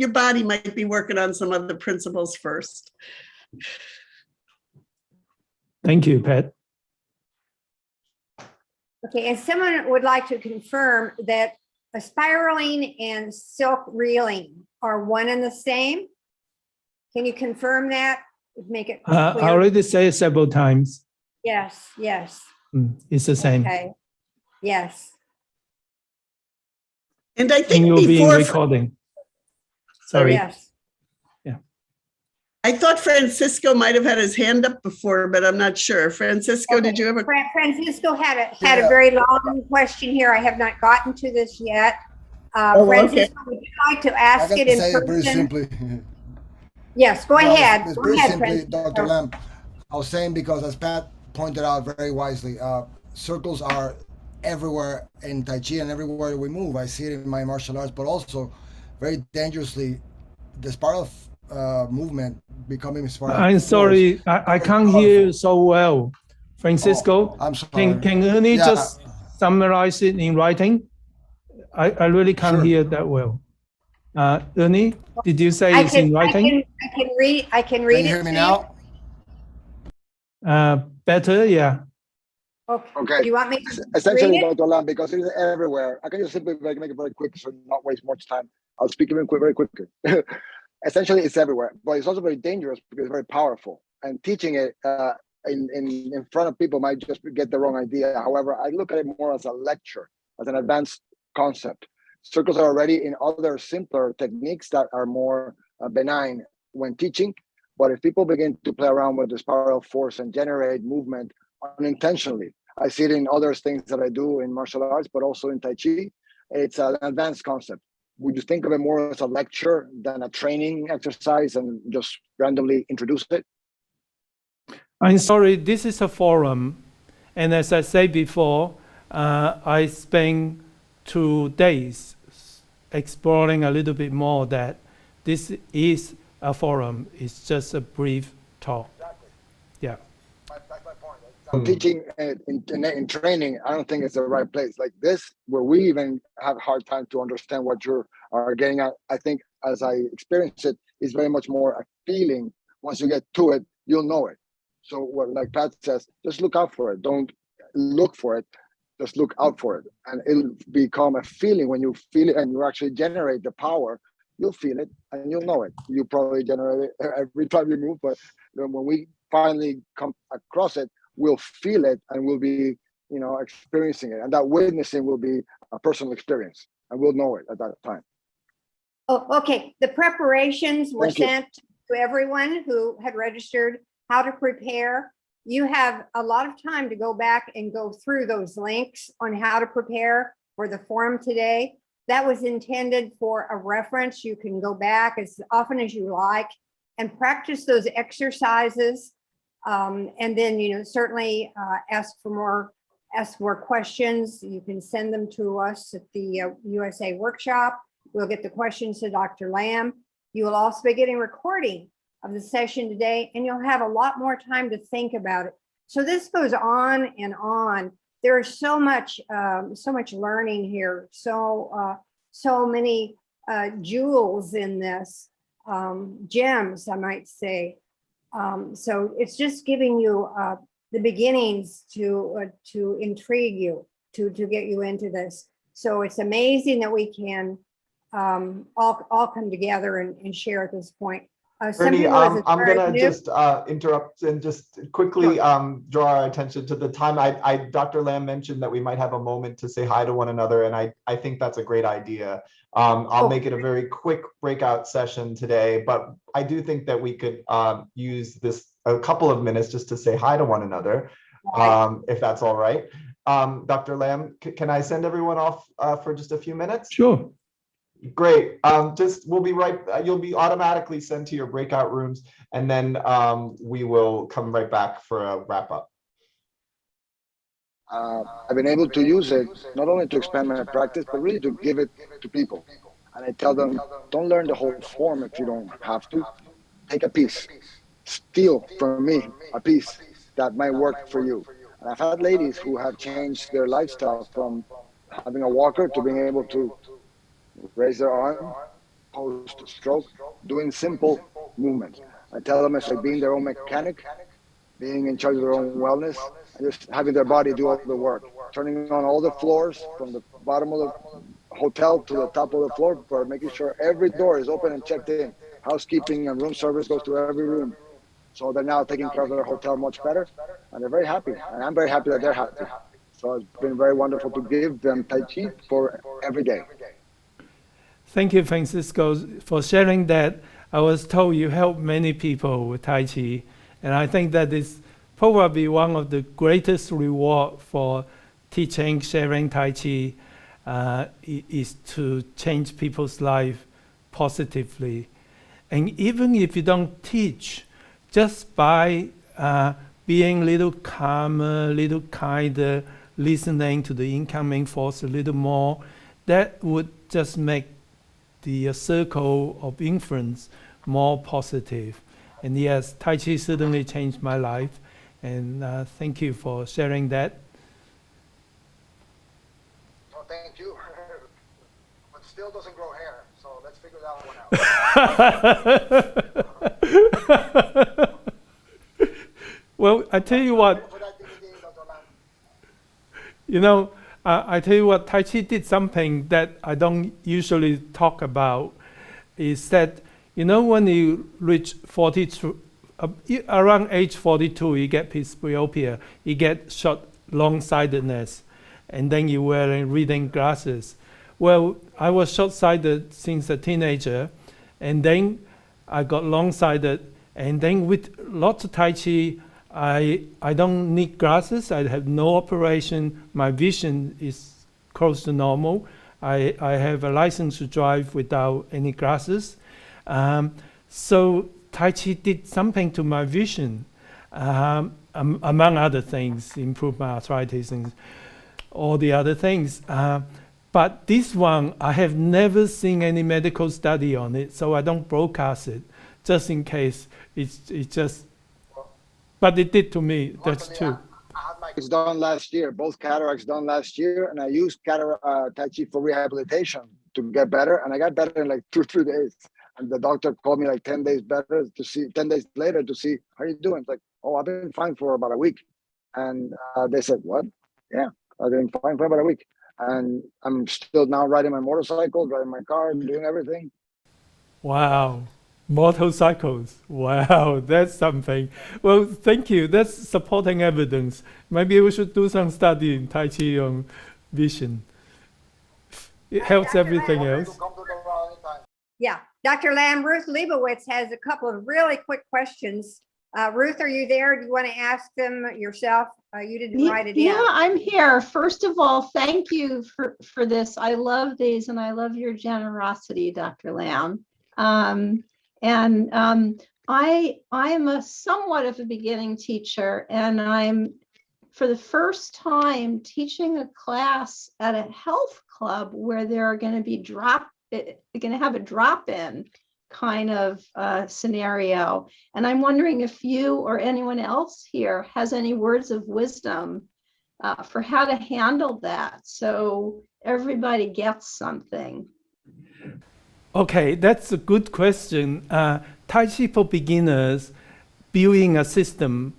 body might be working on some other principles first. Thank you, Pat. Okay, and someone would like to confirm that a spiraling and silk reeling are one and the same. Can you confirm that? Make it clear. I already said it several times. Yes, yes. It's the same. Okay. Yes. And I And think you'll be in before, recording. Sorry. Yes. I thought Francisco might have had his hand up before, but I'm not sure. Francisco, did you have a? Francisco had a very long question here. I have not gotten to this yet. Francisco, would you like to ask it in person? Very simply. Yes, go ahead. It's Go very ahead, simply, Francisco. Dr. Lam. I was saying, because as Pat pointed out very wisely, circles are everywhere in Tai Chi and everywhere we move. I see it in my martial arts, but also very dangerously, the spiral movement becoming spiral. I'm sorry, I can't hear you so well. Francisco, I'm sorry. can Ernie just summarize it in writing? I really can't hear that well. Ernie, did you say it's in writing? I can read Can it. you hear me now? Better, yeah. Okay. Do you want me to Essentially, read it? Dr. Lam, because it's everywhere. I can just simply make it very quick, so not waste much time. I'll speak even very quickly. Essentially, it's everywhere, but it's also very dangerous because it's very powerful. And teaching it in front of people might just get the wrong idea. However, I look at it more as a lecture, as an advanced concept. Circles are already in other simpler techniques that are more benign when teaching. But if people begin to play around with the spiral force and generate movement unintentionally, I see it in other things that I do in martial arts, but also in Tai Chi. It's an advanced concept. Would you think of it more as a lecture than a training exercise and just randomly introduce it? I'm sorry, this is a forum. And as I said before, I spent 2 days exploring a little bit more that this is a forum. It's just a brief talk. Exactly. Yeah. That's my point. Teaching in training, I don't think it's the right place. Like this, where we even have a hard time to understand what you are getting at. I think, as I experience it, is very much more a feeling. Once you get to it, you'll know it. So, like Pat says, just look out for it. Don't look for it, just look out for it, and it'll become a feeling. When you feel it and you actually generate the power, you'll feel it and you'll know it. You probably generate it every time you move, but when we finally come across it, we'll feel it and we'll be, experiencing it. And that witnessing will be a personal experience, and we'll know it at that time. Oh, okay. The preparations were Thank you. sent to everyone who had registered, how to prepare. You have a lot of time to go back and go through those links on how to prepare for the forum today. That was intended for a reference. You can go back as often as you like and practice those exercises. And then, certainly ask more questions. You can send them to us at the USA workshop. We'll get the questions to Dr. Lam. You will also be getting a recording of the session today, and you'll have a lot more time to think about it. So this goes on and on. There is so much learning here. So many jewels in this, gems, I might say. So it's just giving you the beginnings to intrigue you, to get you into this. So it's amazing that we can all come together and share at this point. Ernie, I'm gonna just interrupt and just quickly draw our attention to the time. Dr. Lam mentioned that we might have a moment to say hi to one another, and I think that's a great idea. I'll make it a very quick breakout session today, but I do think that we could use a couple of minutes just to say hi to one another, if that's all right. Dr. Lam, can I send everyone off for just a few minutes? Sure. Great. We'll be right. You'll be automatically sent to your breakout rooms, and then we will come right back for a wrap up. I've been able to use it not only to expand my practice, but really to give it to people. And I tell them, don't learn the whole form if you don't have to. Take a piece. Steal from me a piece that might work for you. And I've had ladies who have changed their lifestyle from having a walker to being able to raise their arm, post stroke, doing simple movements. I tell them it's like being their own mechanic, being in charge of their own wellness, and just having their body do all the work. Turning on all the floors from the bottom of the hotel to the top of the floor, for making sure every door is open and checked in. Housekeeping and room service goes to every room. So they're now taking care of their hotel much better, and they're very happy. And I'm very happy that they're happy. So it's been very wonderful to give them Tai Chi for every day. Thank you, Francisco, for sharing that. I was told you help many people with Tai Chi, and I think that is probably one of the greatest reward for teaching, sharing Tai Chi, is to change people's life positively. And even if you don't teach, just by being a little calmer, a little kinder, listening to the incoming force a little more, that would just make the circle of influence more positive. And yes, Tai Chi certainly changed my life. And thank you for sharing that. Oh, thank you. But still doesn't grow hair, so let's figure that one out. Well, I tell you what, I tell you what, Tai Chi did something that I don't usually talk about, is that, when you reach 42, around age 42, you get presbyopia, you get short long-sightedness, and then you wear reading glasses. Well, I was short-sighted since a teenager, and then I got long-sighted, and then with lots of Tai Chi, I don't need glasses. I have no operation. My vision is close to normal. I have a license to drive without any glasses. So Tai Chi did something to my vision, among other things, improve my arthritis and all the other things. But this one, I have never seen any medical study on it, so I don't broadcast it, just in case it's just. But it did to me. That's true. I had my done last year, both cataracts done last year, and I used Tai Chi for rehabilitation to get better, and I got better in like 2-3 days. And the doctor called me like 10 days better to see, 10 days later to see how you doing. It's like, oh, I've been fine for about a week. And they said, what? Yeah, I've been fine for about a week. And I'm still now riding my motorcycle, driving my car, doing everything. Wow. Motorcycles. Wow, that's something. Well, thank you. That's supporting evidence. Maybe we should do some study in Tai Chi on vision. It helps everything else. Yeah, Dr. Lamb, Ruth Leibowitz has a couple of really quick questions. Ruth, are you there? Do you want to ask them yourself? You didn't write it Yeah, down. I'm here. First of all, thank you for this. I love these and I love your generosity, Dr. Lamb. I am a somewhat of a beginning teacher, and I'm for the first time teaching a class at a health club where there are going to be going to have a drop-in kind of scenario. And I'm wondering if you or anyone else here has any words of wisdom for how to handle that so everybody gets something. Okay, that's a good question. Tai Chi for beginners, building a system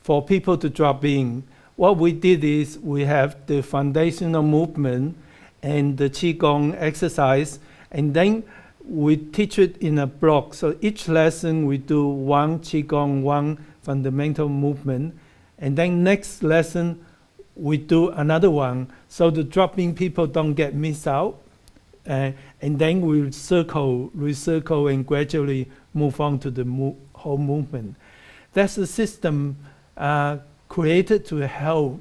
for people to drop in. What we did is we have the foundational movement and the Qigong exercise, and then we teach it in a block. So each lesson we do one Qigong, one fundamental movement, and then next lesson we do another one. So the drop-in people don't get missed out. And then we'll recircle, and gradually move on to the whole movement. That's a system created to help.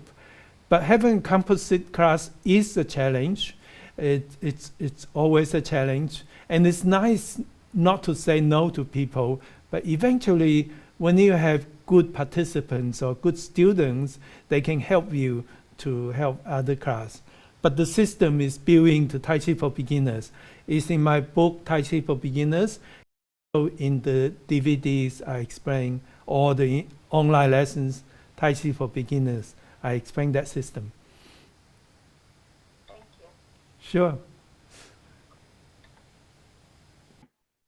But having a composite class is a challenge. It's always a challenge. And it's nice not to say no to people, but eventually when you have good participants or good students, they can help you to help other class. But the system is building to Tai Chi for beginners. It's in my book, Tai Chi for Beginners. So in the DVDs, I explain all the online lessons, Tai Chi for Beginners. I explain that system. Thank you. Sure.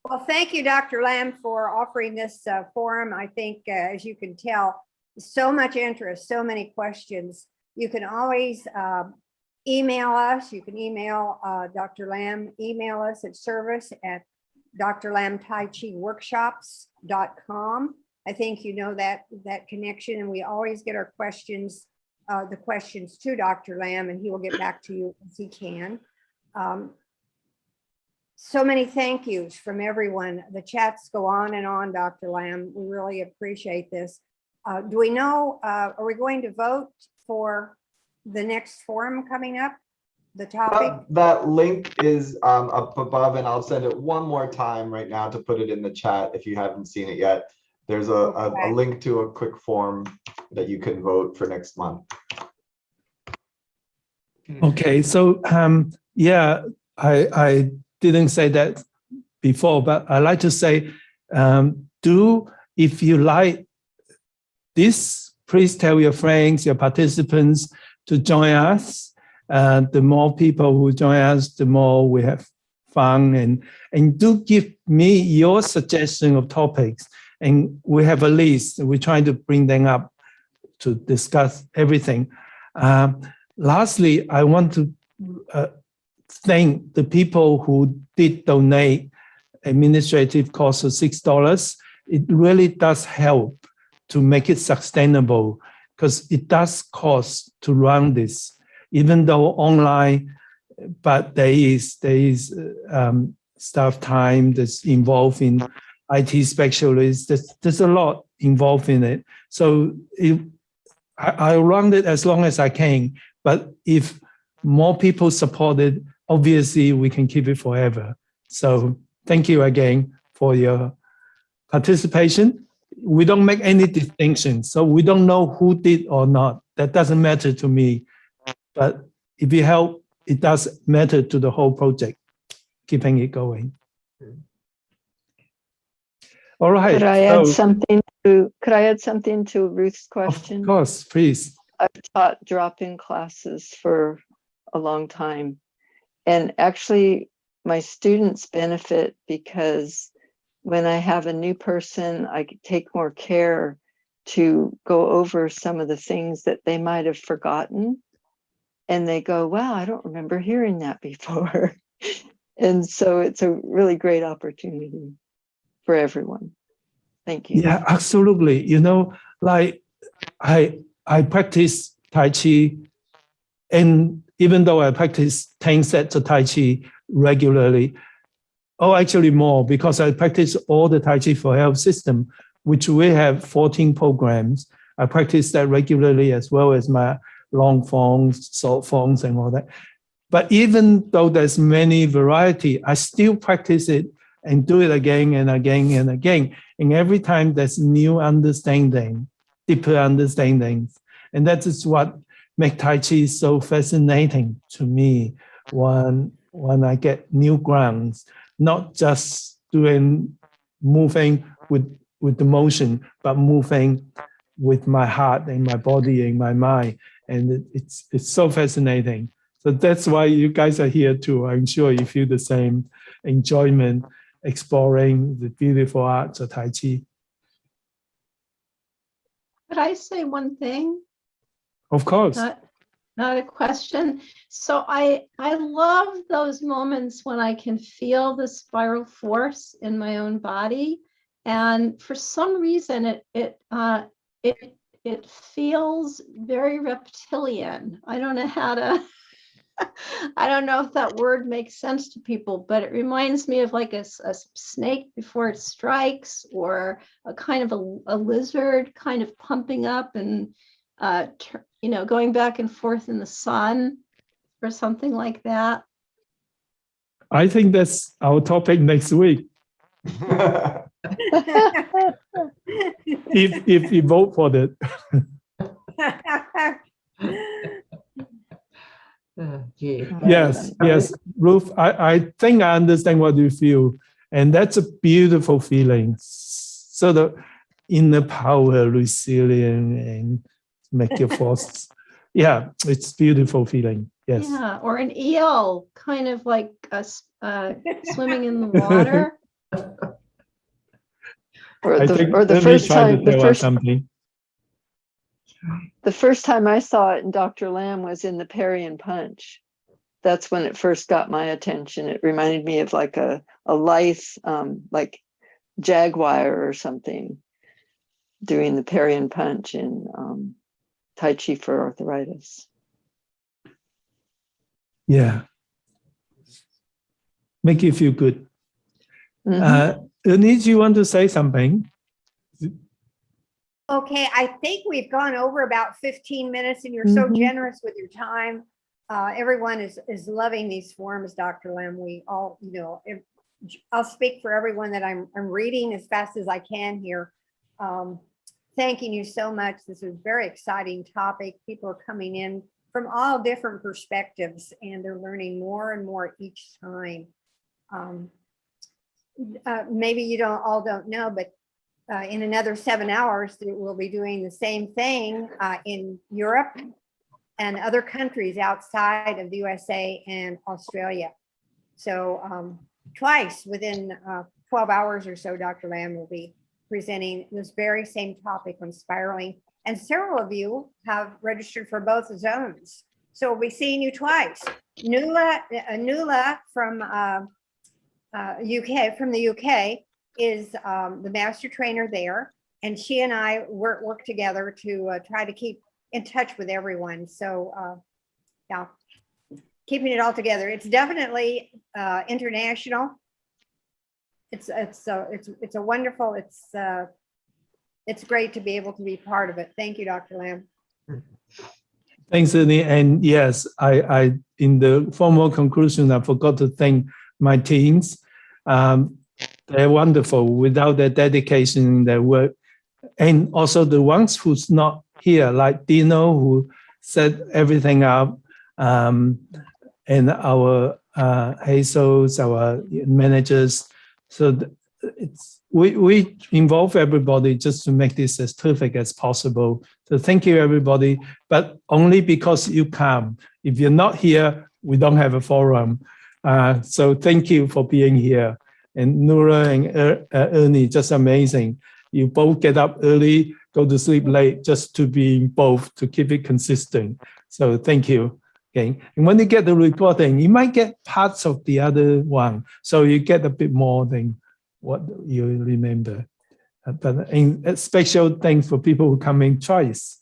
Well, thank you, Dr. Lamb, for offering this forum. I think, as you can tell, so much interest, so many questions. You can always email us. You can email Dr. Lamb, email us at service@drlamtaichiworkshops.com. I think you know that connection, and we always get our questions, the questions to Dr. Lamb, and he will get back to you as he can. So many thank yous from everyone. The chats go on and on, Dr. Lamb. We really appreciate this. Do we know, are we going to vote for the next forum coming up, the topic? That link is up above, and I'll send it one more time right now to put it in the chat if you haven't seen it yet. There's a link to a quick form that you can vote for next month. Okay, so yeah, I didn't say that before, but I like to say, if you like this, please tell your friends, your participants to join us. The more people who join us, the more we have fun, and do give me your suggestion of topics. And we have a list. We're trying to bring them up to discuss everything. Lastly, I want to thank the people who did donate administrative cost of $6. It really does help to make it sustainable, because it does cost to run this, even though online, but there is staff time that's involved in IT specialists. There's a lot involved in it. So I run it as long as I can, but if more people support it, obviously we can keep it forever. So thank you again for your participation. We don't make any distinctions, so we don't know who did or not. That doesn't matter to me. But if you help, it does matter to the whole project, keeping it going. All right. Could I add something to Ruth's question? Of course, please. I've taught drop-in classes for a long time, and actually my students benefit because when I have a new person, I take more care to go over some of the things that they might have forgotten and they go, wow, I don't remember hearing that before. And so it's a really great opportunity for everyone. Thank you. Yeah, absolutely. You know, like I practice Tai Chi, and even though I practice 10 sets of Tai Chi regularly, or actually more, because I practice all the Tai Chi for Health system, which we have 14 programs. I practice that regularly, as well as my long forms, short forms, and all that. But even though there's many variety, I still practice it and do it again and again and again. And every time there's new understanding, deeper understandings. And that is what makes Tai Chi so fascinating to me when I get new grounds, not just moving with the motion, but moving with my heart and my body and my mind. And it's so fascinating. So that's why you guys are here too. I'm sure you feel the same enjoyment exploring the beautiful arts of Tai Chi. Could I say one thing? Of course. Not a question. So I love those moments when I can feel the spiral force in my own body, and for some reason it feels very reptilian. I don't know how to. I don't know if that word makes sense to people, but it reminds me of like a snake before it strikes, or a kind of a lizard kind of pumping up and going back and forth in the sun, or something like that. I think that's our topic next week. if you vote for that. Yes, Ruth, I think I understand what you feel. And that's a beautiful feeling. So the inner power, resilient, and make your force. Yeah, it's beautiful feeling. Yes. Yeah, or an eel, kind of like swimming in the water. The first time I saw it in Dr. Lam was in the Parry and Punch. That's when it first got my attention. It reminded me of like a lithe, like jaguar or something, doing the Parry and Punch in Tai Chi for arthritis. Yeah. Make you feel good. Eunice, you want to say something? Okay, I think we've gone over about 15 minutes, and you're so generous with your time. Everyone is loving these forums, Dr. Lam. We all, I'll speak for everyone that I'm reading as fast as I can here. Thanking you so much. This is a very exciting topic. People are coming in from all different perspectives, and they're learning more and more each time. Maybe you all don't know, but in another 7 hours, we'll be doing the same thing in Europe and other countries outside of the USA and Australia. So twice within 12 hours or so, Dr. Lam will be presenting this very same topic on spiraling. And several of you have registered for both zones. So we'll be seeing you twice. Nuala from the UK is the master trainer there, and she and I work together to try to keep in touch with everyone. So yeah, keeping it all together. It's definitely international. It's a wonderful. It's great to be able to be part of it. Thank you, Dr. Lam. Thanks, Ernie. And yes, I in the formal conclusion, I forgot to thank my teams. They're wonderful. Without their dedication in their work, and also the ones who's not here, like Dino, who set everything up, and our Hazels, our managers. So we involve everybody just to make this as perfect as possible. So thank you, everybody, but only because you come. If you're not here, we don't have a forum. So thank you for being here. And Nura and Ernie, just amazing. You both get up early, go to sleep late, just to be both, to keep it consistent. So thank you. Okay, and when you get the recording, you might get parts of the other one, so you get a bit more than what you remember. But a special thanks for people who come in twice.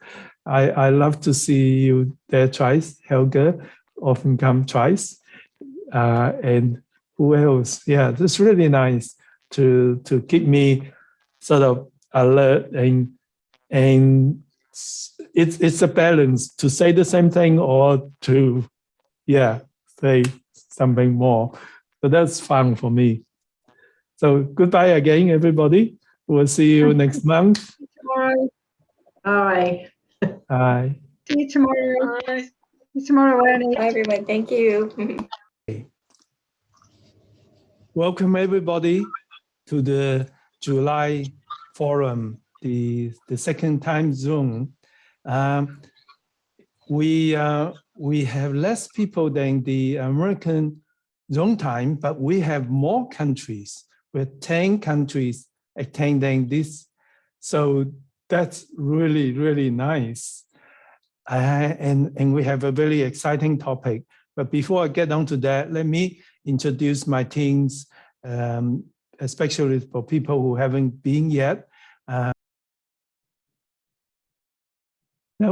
I love to see you there twice. Helga often come twice, and who else? Yeah, it's really nice to keep me sort of alert, and it's a balance to say the same thing or to say something more. But that's fun for me. So goodbye again, everybody. We'll see you next month. Tomorrow. Bye. Bye. See you tomorrow. See you tomorrow, Annie. Bye, everyone. Thank you. Welcome everybody to the July forum, the second time Zoom. We have less people than the American zone time, but we have more countries. We have 10 countries attending this. So that's really, really nice. And we have a very exciting topic. But before I get on to that, let me introduce my teams, especially for people who haven't been yet. That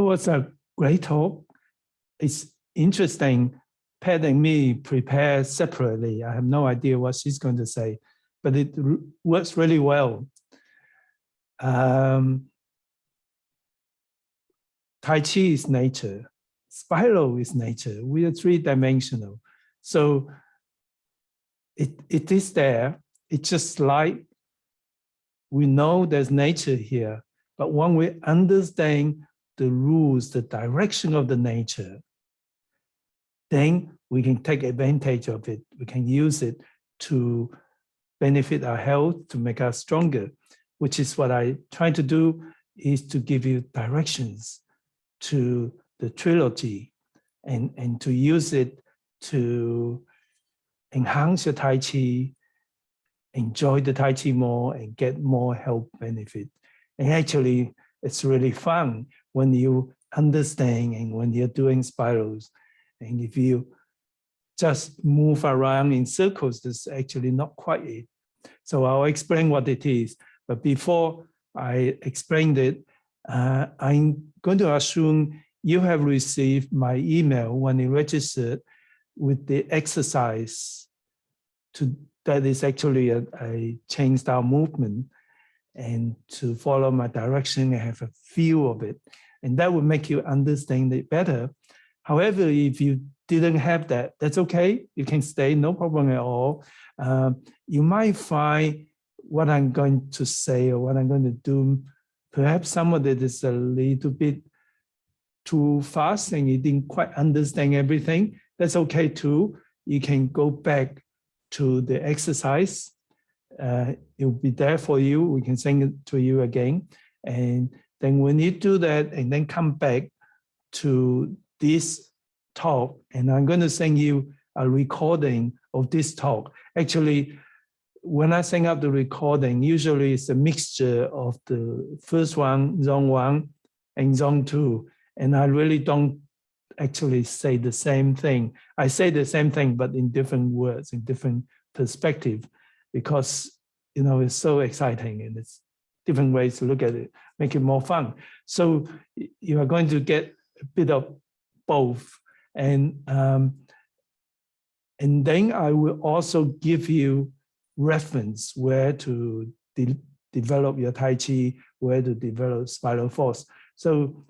was a great talk. It's interesting. Pat and me prepare separately. I have no idea what she's going to say, but it works really well. Tai Chi is nature. Spiral is nature. We are three-dimensional. So it is there. It's just like we know there's nature here, but when we understand the rules, the direction of the nature, then we can take advantage of it. We can use it to benefit our health, to make us stronger, which is what I try to do, is to give you directions to the trilogy and to use it to enhance your Tai Chi, enjoy the Tai Chi more, and get more health benefit. And actually, it's really fun when you understand and when you're doing spirals. And if you just move around in circles, that's actually not quite it. So I'll explain what it is. But before I explain it, I'm going to assume you have received my email when you registered with the exercise that is actually a change style movement, and to follow my direction and have a feel of it. And that will make you understand it better. However, if you didn't have that, that's okay. You can stay, no problem at all. You might find what I'm going to say or what I'm going to do, perhaps some of it is a little bit too fast and you didn't quite understand everything. That's okay too. You can go back to the exercise. It will be there for you. We can send it to you again. And then when you do that and then come back to this talk, and I'm going to send you a recording of this talk. Actually, when I send out the recording, usually it's a mixture of the first one, zone 1, and zone 2. And I really don't actually say the same thing. I say the same thing, but in different words, in different perspective, because it's so exciting and it's different ways to look at it, make it more fun. So you are going to get a bit of both. And then I will also give you reference where to develop your Tai Chi, where to develop Spiral Force. So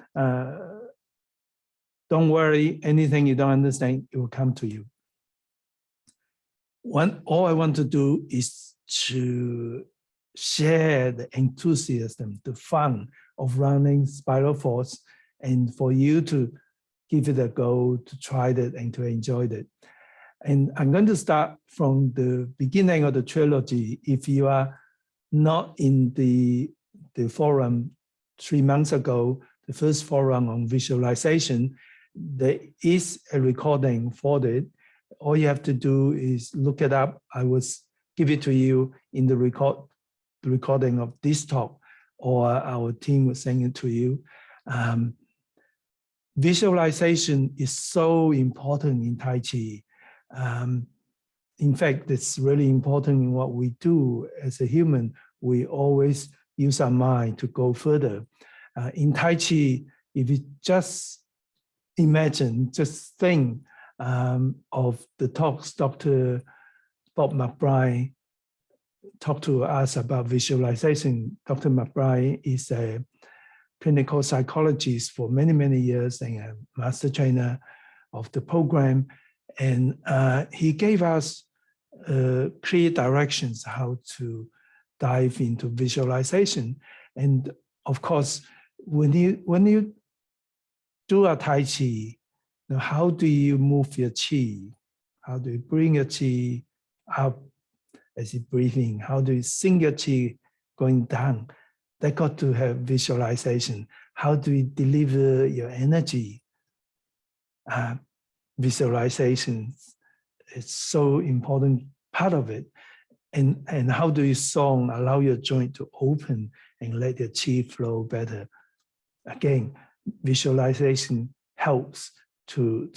don't worry, anything you don't understand, it will come to you. All I want to do is to share the enthusiasm, the fun of running Spiral Force, and for you to give it a go, to try it and to enjoy it. And I'm going to start from the beginning of the trilogy. If you are not in the forum 3 months ago, the first forum on visualization, there is a recording for it. All you have to do is look it up. I will give it to you in the recording of this talk, or our team will send it to you. visualization is so important in Tai Chi. In fact, it's really important in what we do as a human. We always use our mind to go further. In Tai Chi, if you just imagine, just think of the talks Dr. Bob McBride talked to us about visualization. Dr. McBride is a clinical psychologist for many, many years and a master trainer of the program. And he gave us clear directions how to dive into visualization. And of course, when you do a Tai Chi, how do you move your Qi? How do you bring your Qi up as you breathe in? How do you sink your Qi going down? They got to have visualization. How do you deliver your energy? Visualization is so important part of it. And how do you song, allow your joint to open and let your Qi flow better? Again, visualization helps to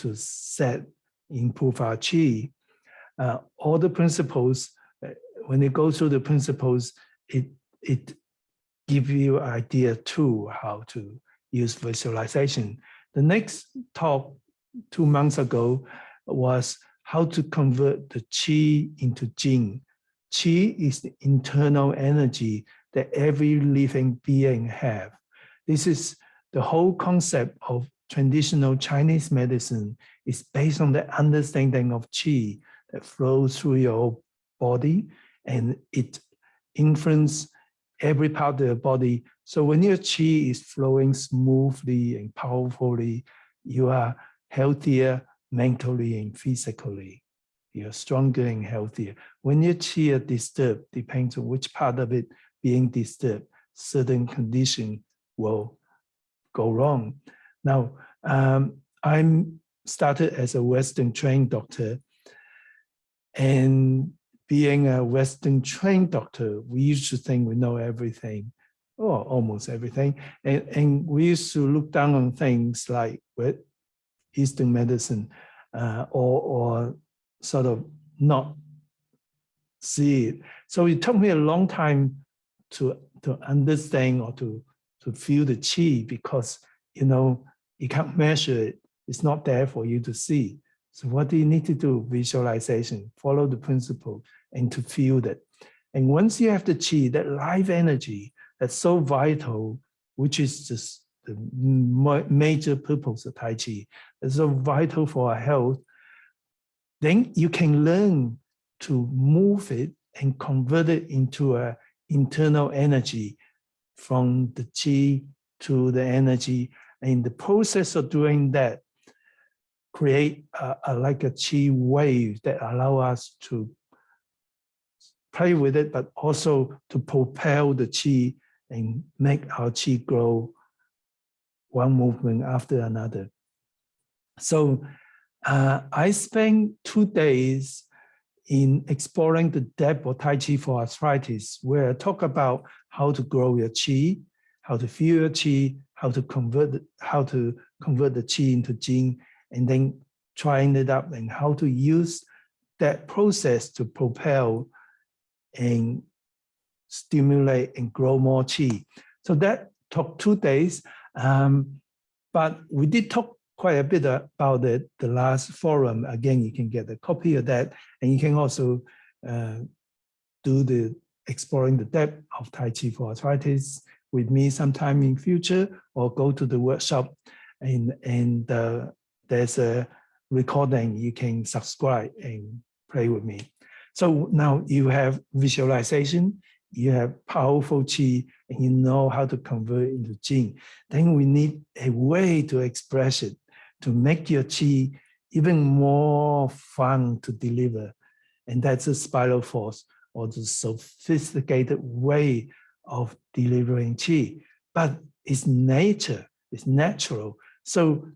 improve our Qi. All the principles, when you go through the principles, it gives you an idea too how to use visualization. The next talk 2 months ago was how to convert the Qi into Jing. Qi is the internal energy that every living being have. This is the whole concept of traditional Chinese medicine is based on the understanding of Qi that flows through your body and it influences every part of your body. So when your Qi is flowing smoothly and powerfully, you are healthier mentally and physically. You're stronger and healthier. When your Qi is disturbed, depends on which part of it being disturbed, certain condition will go wrong. Now, I'm started as a Western trained doctor, and being a Western trained doctor, we used to think we know everything, or almost everything, and we used to look down on things like Eastern medicine, or sort of not see it. So it took me a long time to understand or to feel the Qi, because you can't measure it. It's not there for you to see. So what do you need to do? Visualization, follow the principle, and to feel that. And once you have the Qi, that life energy that's so vital, which is just the major purpose of Tai Chi, it's so vital for our health, then you can learn to move it and convert it into an internal energy from the Qi to the energy. And in the process of doing that, create like a Qi wave that allow us to play with it, but also to propel the Qi and make our Qi grow one movement after another. So I spent 2 days in exploring the depth of Tai Chi for arthritis, where I talk about how to grow your Qi, how to feel your Qi, how to convert the Qi into Jing, and then trying it up, and how to use that process to propel and stimulate and grow more Qi. So that took 2 days, but we did talk quite a bit about it the last forum. Again, you can get a copy of that, and you can also do the exploring the depth of Tai Chi for arthritis with me sometime in future, or go to the workshop, and there's a recording you can subscribe and play with me. So now you have visualization, you have powerful Qi, and you know how to convert it into Jing. Then we need a way to express it, to make your Qi even more fun to deliver. And that's a spiral force, or the sophisticated way of delivering Qi. But it's nature, it's natural. So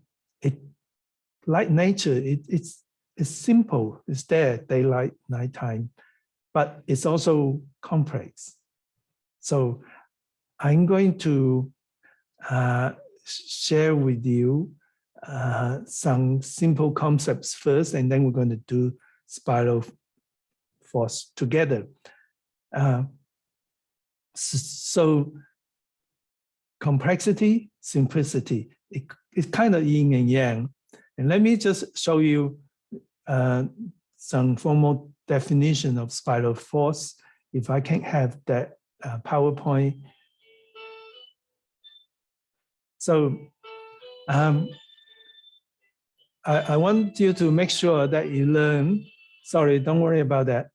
like nature, it's simple, it's there, daylight, nighttime, but it's also complex. So I'm going to share with you some simple concepts first, and then we're going to do spiral force together. So complexity, simplicity, it's kind of yin and yang. And let me just show you some formal definition of spiral force. If I can have that PowerPoint. So I want you to make sure that you learn. Sorry, don't worry about that.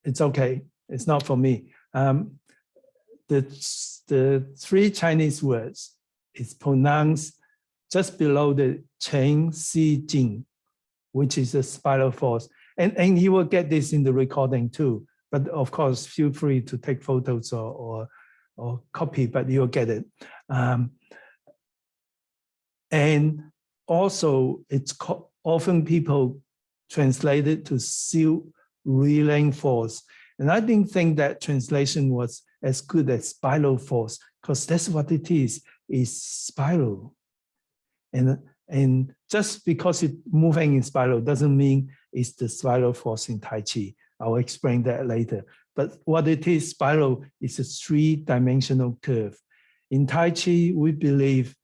It's okay. It's not for me. The three Chinese words is pronounced just below the Jing Qi Jing, which is a spiral force. And you will get this in the recording too. But of course, feel free to take photos or copy, but you'll get it. And also, it's often people translate it to silk reeling force. And I didn't think that translation was as good as spiral force, because that's what it is spiral. And just because it's moving in spiral doesn't mean it's the spiral force in Tai Chi. I'll explain that later. But what it is, spiral is a three-dimensional curve. In Tai Chi, we believe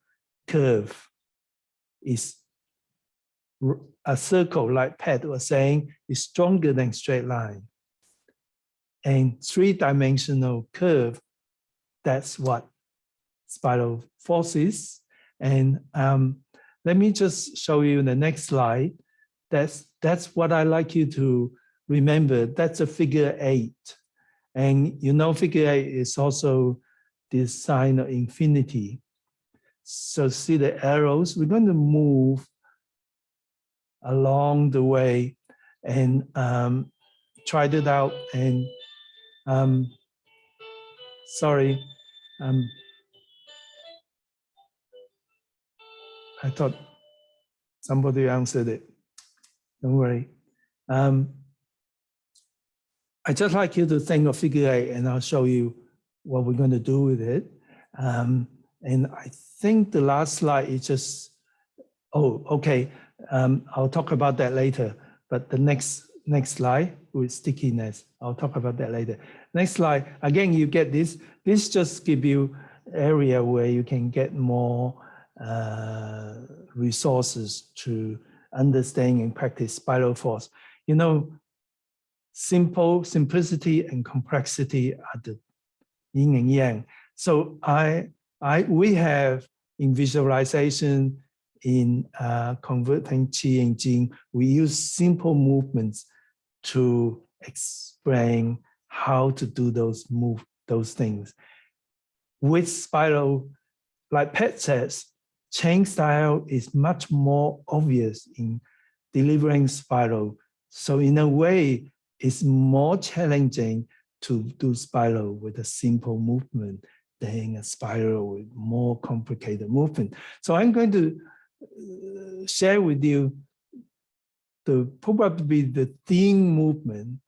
curve is a circle, like Pat was saying, is stronger than straight line. And three-dimensional curve, that's what spiral force is. And let me just show you the next slide. That's what I like you to remember. That's a figure 8. And you know figure 8 is also the sign of infinity. So see the arrows? We're going to move along the way and try it out. And sorry, I thought somebody answered it. Don't worry. I just like you to think of figure 8, and I'll show you what we're going to do with it. And I think the last slide is just, oh, okay. I'll talk about that later. But the next slide with stickiness, I'll talk about that later. Next slide, again, you get this. This just gives you area where you can get more resources to understand and practice spiral force. You know, simplicity and complexity are the yin and yang. So we have in visualization, in converting Qi and Jing, we use simple movements to explain how to do those things. With spiral, like Pat says, Chang style is much more obvious in delivering spiral. So in a way, it's more challenging to do spiral with a simple movement than a spiral with more complicated movement. So I'm going to share with you probably the theme movement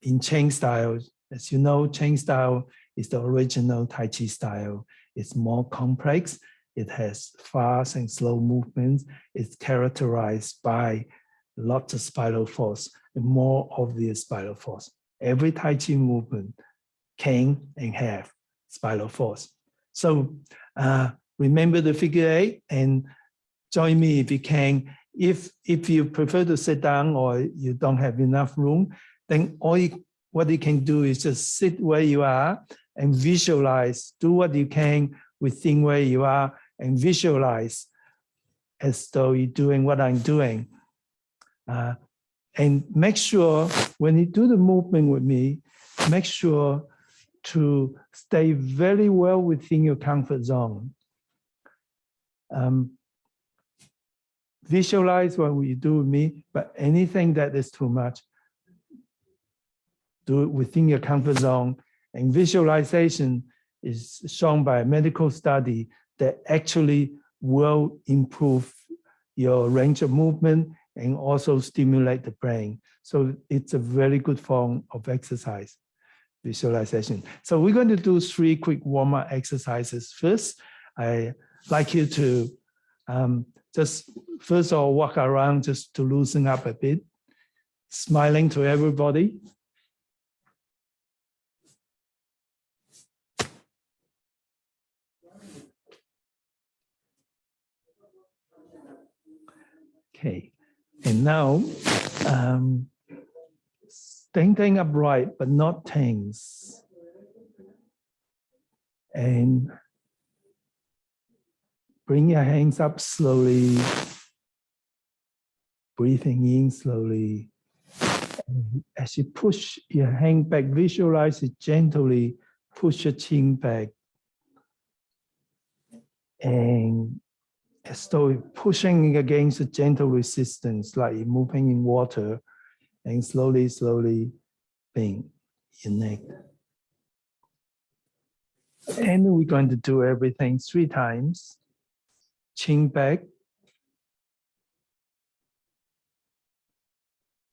in Chang style. As you know, Chang style is the original Tai Chi style. It's more complex. It has fast and slow movements. It's characterized by lots of spiral force, and more obvious spiral force. Every Tai Chi movement can and have spiral force. So remember the figure 8 and join me if you can. If you prefer to sit down or you don't have enough room, then what you can do is just sit where you are and visualize, do what you can within where you are and visualize as though you're doing what I'm doing. And make sure when you do the movement with me, make sure to stay very well within your comfort zone. Visualize what you do with me, but anything that is too much, do it within your comfort zone. And visualization is shown by a medical study that actually will improve your range of movement and also stimulate the brain. So it's a very good form of exercise, visualization. So we're going to do 3 quick warm-up exercises. First, like you to just first of all walk around just to loosen up a bit, smiling to everybody. Okay, and now standing upright but not tense. And bring your hands up slowly, breathing in slowly. And as you push your hand back, visualize it gently, push your chin back. And as though you're pushing against a gentle resistance, like you're moving in water, and slowly, slowly bend your neck. And we're going to do everything 3 times. Chin back.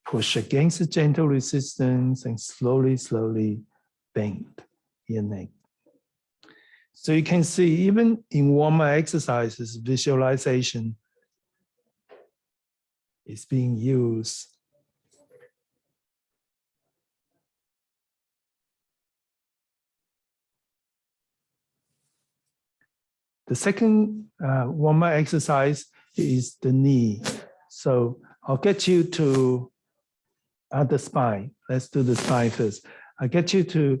Push against the gentle resistance and slowly, slowly bend your neck. So you can see even in warm-up exercises, visualization is being used. The second warm-up exercise is the knee. So I'll get you to the spine. Let's do the spine first. I'll get you to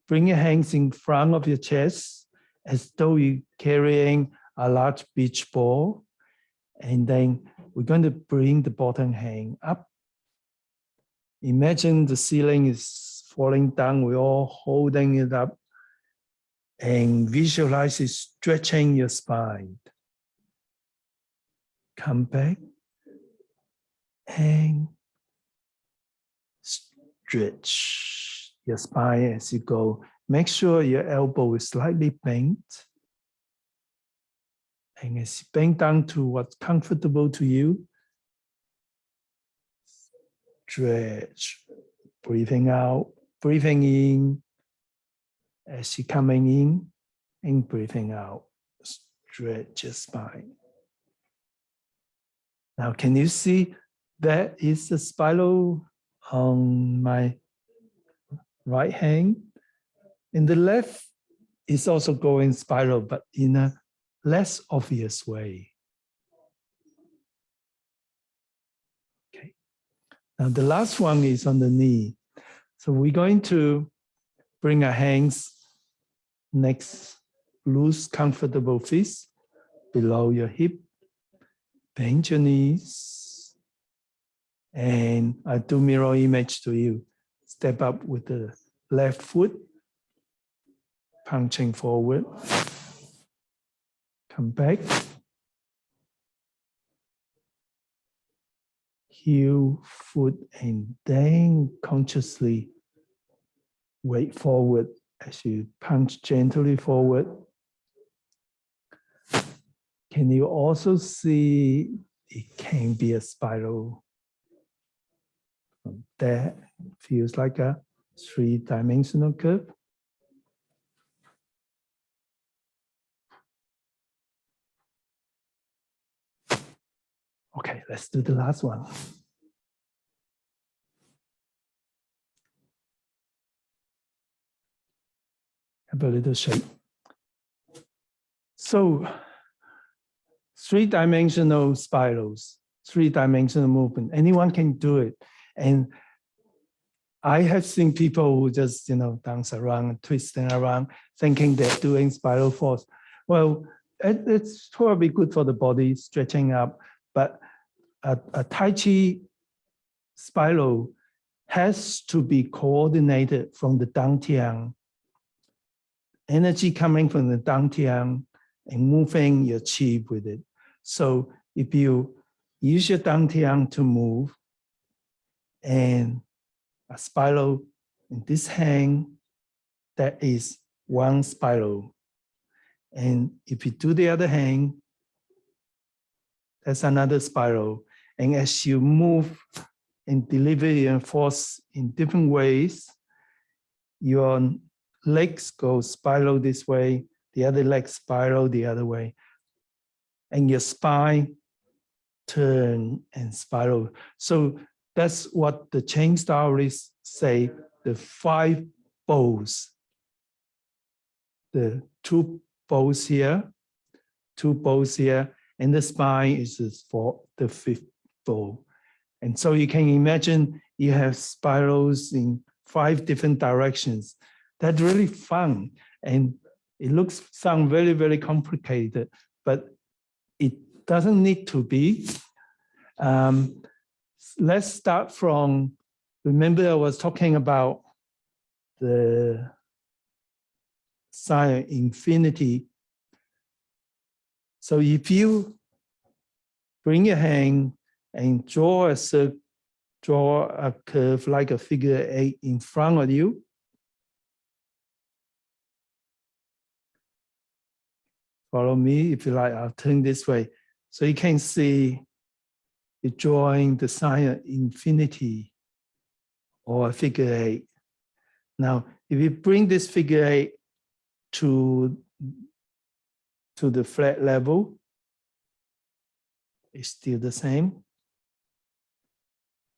bring your hands in front of your chest as though you're carrying a large beach ball. And then we're going to bring the bottom hand up. Imagine the ceiling is falling down. We're all holding it up. And visualize it stretching your spine. Come back and stretch your spine as you go. Make sure your elbow is slightly bent. And as you bend down to what's comfortable to you, stretch, breathing out, breathing in. As you're coming in and breathing out, stretch your spine. Now, can you see that is the spiral on my right hand? In the left is also going spiral, but in a less obvious way. Okay. Now, the last one is on the knee. So we're going to bring our hands next, loose, comfortable fist below your hip. Bend your knees. And I do mirror image to you. Step up with the left foot, punching forward. Come back. Heel, foot, and then consciously weight forward as you punch gently forward. Can you also see it can be a spiral? From there, feels like a 3-dimensional curve. Okay, let's do the last one. Have a little shape. So, 3-dimensional spirals, 3-dimensional movement. Anyone can do it. And I have seen people who just, dance around, twisting around, thinking they're doing spiral force. Well, it's probably good for the body, stretching up, but a Tai Chi spiral has to be coordinated from the dantian. Energy coming from the dantian and moving your chi with it. So if you use your dantian to move and a spiral in this hand, that is one spiral. And if you do the other hand, that's another spiral. And as you move and deliver your force in different ways, your legs go spiral this way, the other leg spiral the other way. and your spine turn and spiral. So that's what the chain stylists say, the 5 bows. The 2 bows here, 2 bows here, and the spine is for the 5th bow. And so you can imagine you have spirals in 5 different directions. That's really fun. And it sounds very, very complicated, but it doesn't need to be. Let's start from, remember I was talking about the sign infinity. So if you bring your hand and draw a curve like a figure 8 in front of you, follow me if you like, I'll turn this way. So you can see you're drawing the sign of infinity or a figure 8. Now, if you bring this figure 8 to the flat level, it's still the same.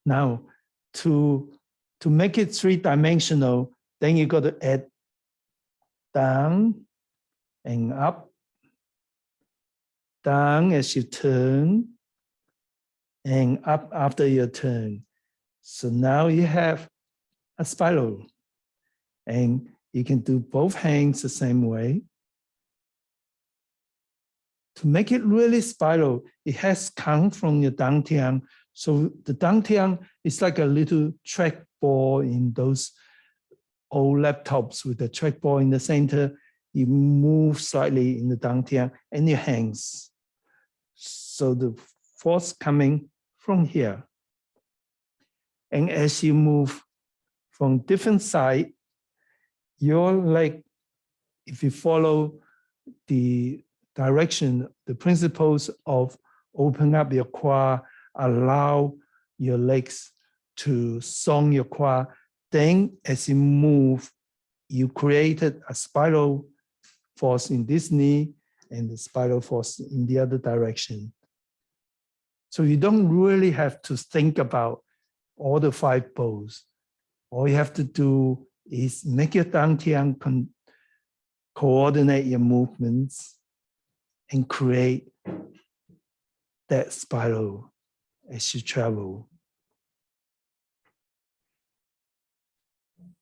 Now, to make it 3-dimensional, then you got to add down and up, down as you turn, and up after your turn. So now you have a spiral, and you can do both hands the same way. To make it really spiral, it has come from your dantian. So the dantian is like a little trackball in those old laptops with the trackball in the center. You move slightly in the dantian and your hands. So the force coming from here. And as you move from different side, your leg, if you follow the direction, the principles of open up your quad, allow your legs to song your quad, then as you move, you created a spiral force in this knee and the spiral force in the other direction. So you don't really have to think about all the 5 bows. All you have to do is make your dantian coordinate your movements and create that spiral as you travel.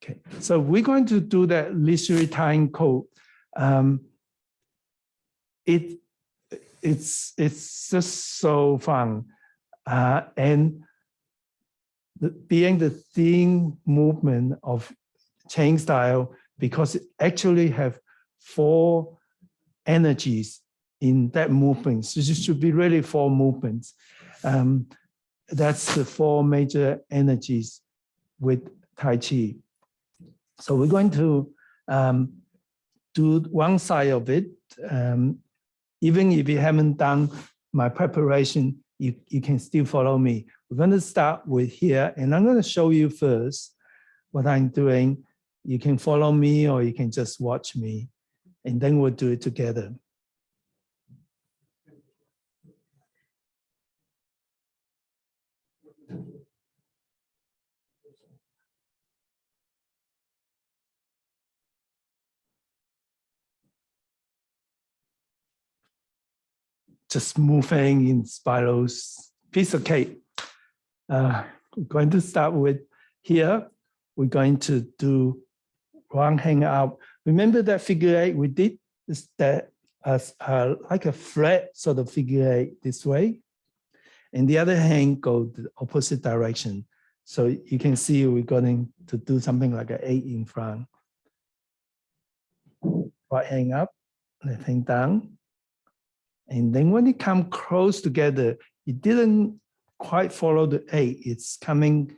Okay, so we're going to do that leisurely time code. It's just so fun. And being the theme movement of chain style, because it actually have 4 energies in that movement. So it should be really 4 movements. That's the 4 major energies with Tai Chi. So we're going to do one side of it. Even if you haven't done my preparation, you can still follow me. We're going to start with here, and I'm going to show you first what I'm doing. You can follow me or you can just watch me, and then we'll do it together. Just moving in spirals, piece of cake. We're going to start with here. We're going to do one hand up. Remember that figure 8 we did? Is that like a flat sort of figure 8 this way. And the other hand go the opposite direction. So you can see we're going to do something like an 8 in front. Right hand up, left hand down. And then when it come close together, it didn't quite follow the 8. It's coming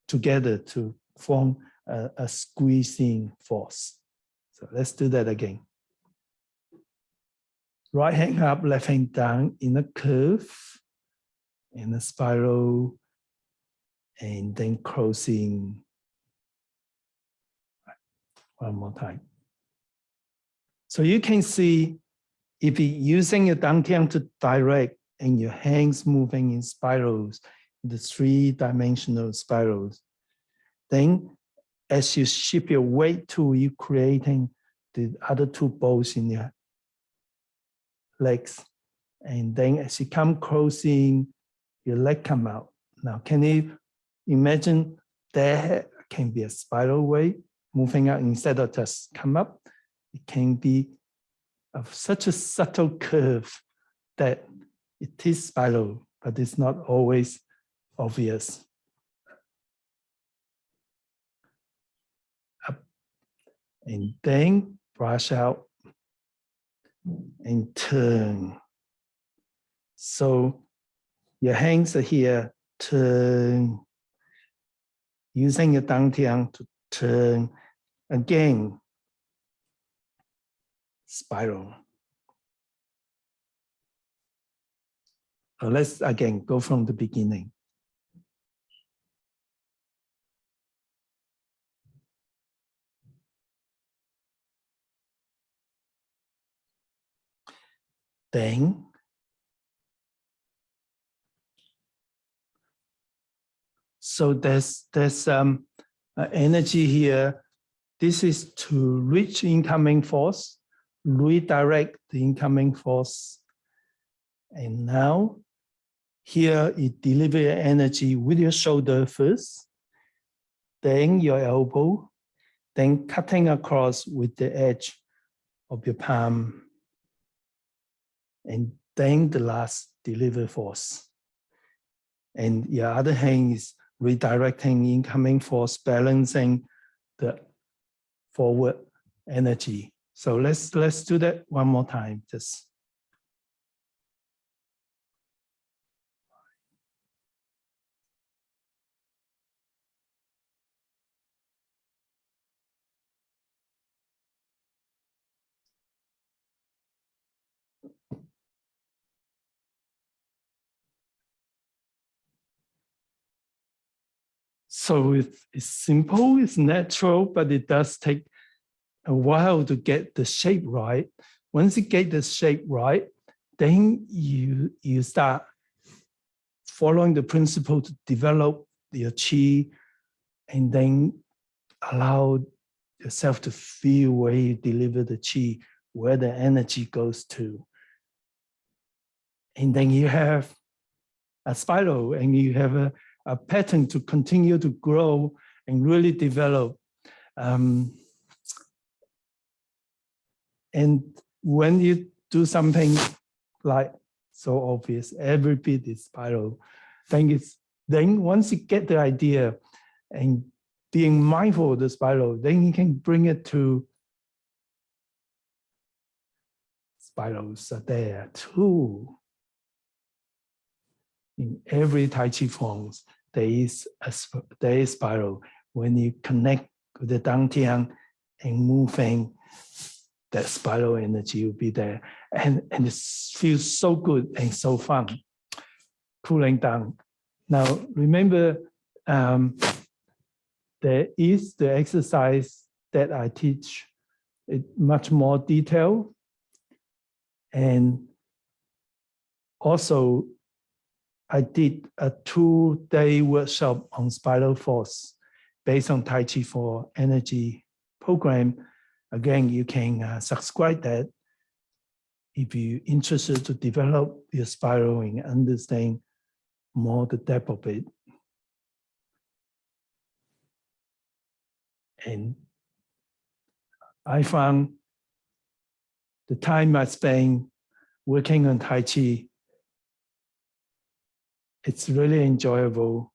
together to form a squeezing force. So let's do that again. Right hand up, left hand down in a curve, in a spiral, and then closing. One more time. So you can see if you're using your dantian to direct and your hands moving in spirals, the 3-dimensional spirals, then as you shift your weight to you creating the other 2 balls in your legs. And then as you come close in, your leg come out. Now, can you imagine there can be a spiral way moving out instead of just come up? It can be of such a subtle curve that it is spiral, but it's not always obvious. Up and then brush out and turn. So your hands are here, turn. Using your dantian to turn again, spiral. So let's again go from the beginning. Then so there's energy here. This is to reach incoming force, redirect the incoming force. And now here you deliver your energy with your shoulder first, then your elbow, then cutting across with the edge of your palm, and then the last deliver force. And your other hand is redirecting incoming force, balancing the forward energy. So let's do that one more time. Just so it's simple, it's natural, but it does take a while to get the shape right. Once you get the shape right, then you start following the principle to develop your qi, and then allow yourself to feel where you deliver the qi, where the energy goes to. And then you have a spiral, and you have a pattern to continue to grow and really develop. And when you do something like so obvious, every bit is spiral, then once you get the idea and being mindful of the spiral, then you can bring it to spirals are there too. In every Tai Chi forms, there is spiral. When you connect with the dantian and moving, that spiral energy will be there. And it feels so good and so fun, cooling down. Now, remember, there is the exercise that I teach in much more detail. And also, I did a 2-day workshop on Spiral Force based on Tai Chi for Energy program. Again, you can subscribe that if you're interested to develop your spiral and understand more the depth of it. And I found the time I spend working on Tai Chi, it's really enjoyable.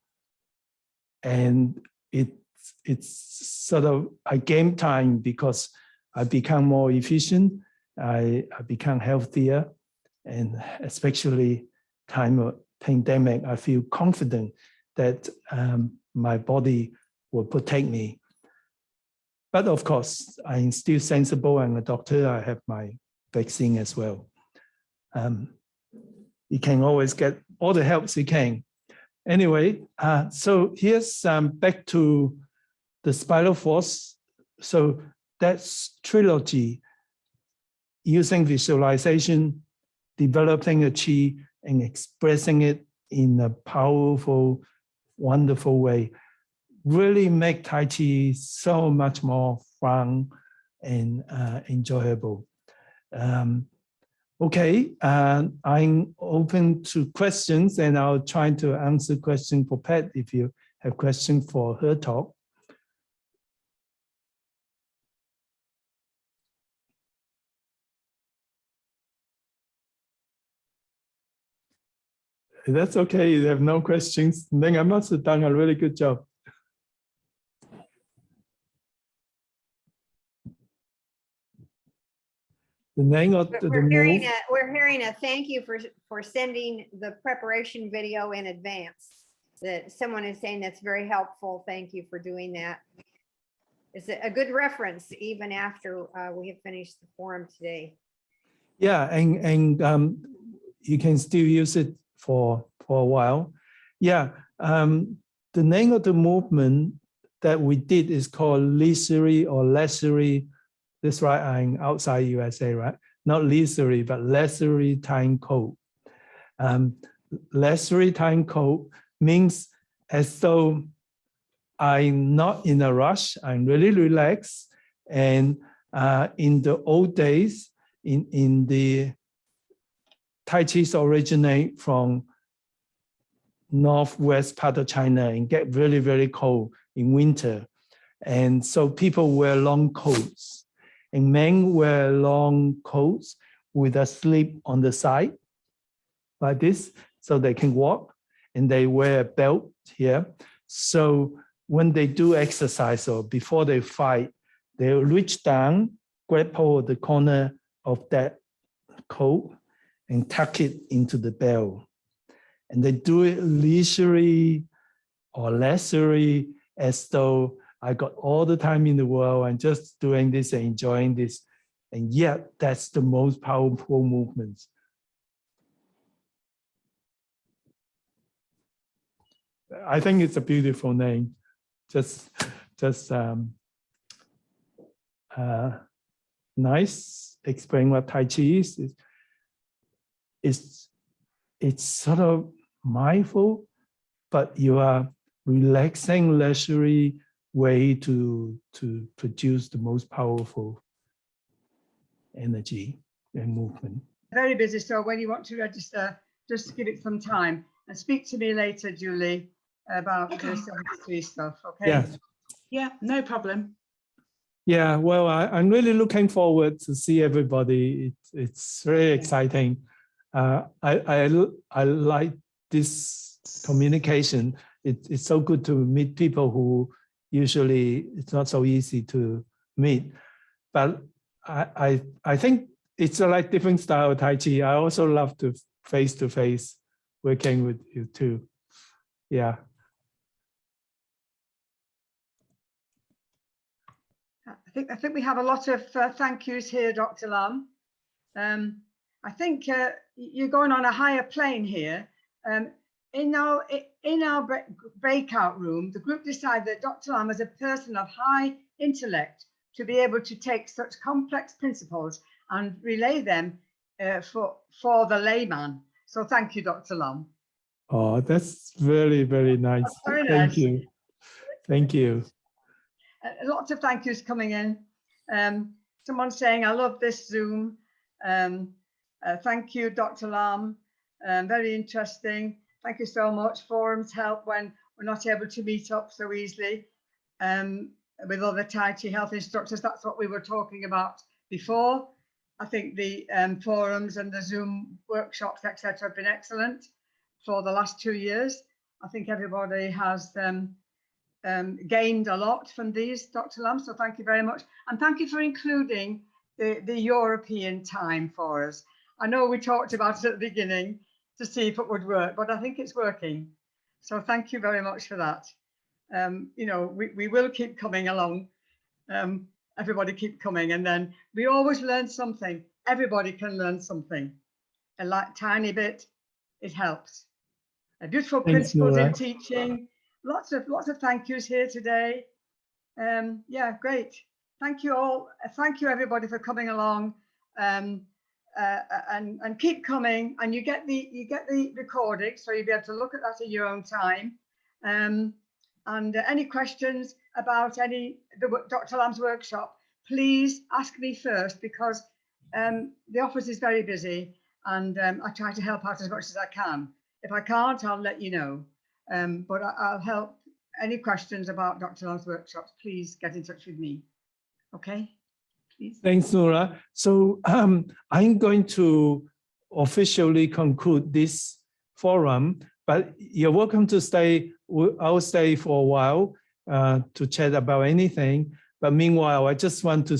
And it's sort of, I gain time because I become more efficient, I become healthier, and especially time of pandemic, I feel confident that my body will protect me. But of course, I'm still sensible, and a doctor, I have my vaccine as well. You can always get all the help you can. Anyway, so here's back to the Spiral Force. So that's trilogy. using visualization, developing a Qi, and expressing it in a powerful, wonderful way really make Tai Chi so much more fun and enjoyable. Okay, I'm open to questions, and I'll try to answer questions for Pat if you have questions for her talk. That's okay, you have no questions. Then I must have done a really good job. The name of the We're move. hearing a thank you for sending the preparation video in advance. That someone is saying that's very helpful. Thank you for doing that. It's a good reference even after we have finished the forum today. Yeah, and you can still use it for a while. Yeah, the name of the movement that we did is called leisurely or leisurely. That's right, I'm outside USA, right? Not leisurely, but leisurely time code. Leisurely time code means as though I'm not in a rush, I'm really relaxed. And in the old days, in the Tai Chi's originate from northwest part of China and get really, very cold in winter. And so people wear long coats. And men wear long coats with a sleeve on the side, like this, so they can walk. And they wear a belt here. So when they do exercise or before they fight, they'll reach down, grab hold of the corner of that coat and tuck it into the belt. And they do it leisurely or leisurely, as though I got all the time in the world and just doing this and enjoying this. And yet that's the most powerful movements. I think it's a beautiful name. Just nice. Explain what Tai Chi is. It's sort of mindful, but you are relaxing, leisurely way to produce the most powerful energy and movement. Very busy, so when you want to register, just give it some time and speak to me later, Julie, about the 73 stuff, okay? Yeah. Yeah, no problem. Yeah, well, I'm really looking forward to see everybody. It's very exciting. I like this communication. It's so good to meet people who usually it's not so easy to meet. But I think it's like different style of Tai Chi. I also love to face-to-face working with you too. Yeah. I think we have a lot of thank yous here, Dr. Lam. I think you're going on a higher plane here. In our breakout room, the group decided that Dr. Lam is a person of high intellect to be able to take such complex principles and relay them for the layman. So thank you, Dr. Lam. Oh, that's very, very nice. That's very Thank nice. you. Thank you. Lots of thank yous coming in. Someone saying, I love this Zoom. Thank you, Dr. Lam. Very interesting. Thank you so much. Forums help when we're not able to meet up so easily with other Tai Chi health instructors. That's what we were talking about before. I think the forums and the Zoom workshops, etc., have been excellent for the last 2 years. I think everybody has gained a lot from these, Dr. Lam, so thank you very much. And thank you for including the European time for us. I know we talked about it at the beginning to see if it would work, but I think it's working. So thank you very much for that. You know, we will keep coming along. Everybody keep coming, and then we always learn something. Everybody can learn something. A tiny bit, it helps. Beautiful principles in teaching. Lots of thank yous here today. Yeah, great. Thank you all. Thank you everybody for coming along. and keep coming, and you get the recording, so you'll be able to look at that at your own time. And any questions about Dr. Lamb's workshop, please ask me first, because the office is very busy, and I try to help out as much as I can. If I can't, I'll let you know. But I'll help. Any questions about Dr. Lamb's workshops, please get in touch with me. Okay, please. Thanks, Nora. So I'm going to officially conclude this forum, but you're welcome to stay. I'll stay for a while to chat about anything. But meanwhile, I just want to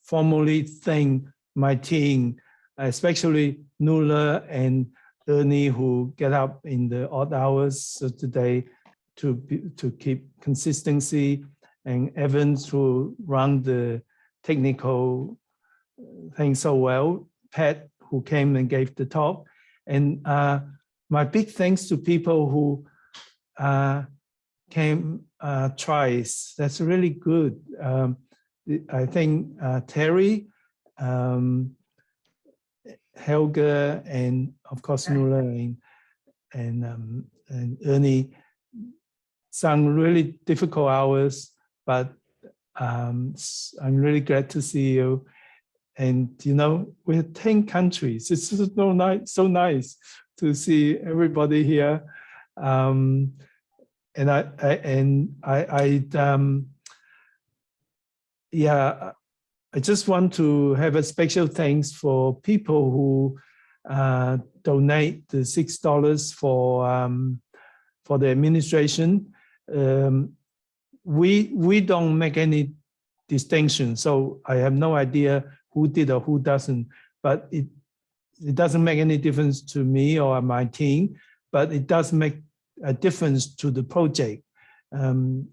formally thank my team, especially Nula and Ernie, who get up in the odd hours today to keep consistency, and Evans, who run the technical thing so well, Pat, who came and gave the talk, and my big thanks to people who came twice. That's really good. I think Terry, Helga, and of course Nula and Ernie, some really difficult hours, but I'm really glad to see you. And we're 10 countries. It's so nice to see everybody here. And I just want to have a special thanks for people who donate the $6 for the administration. We don't make any distinction, so I have no idea who did or who doesn't, but it doesn't make any difference to me or my team, but it does make a difference to the project. To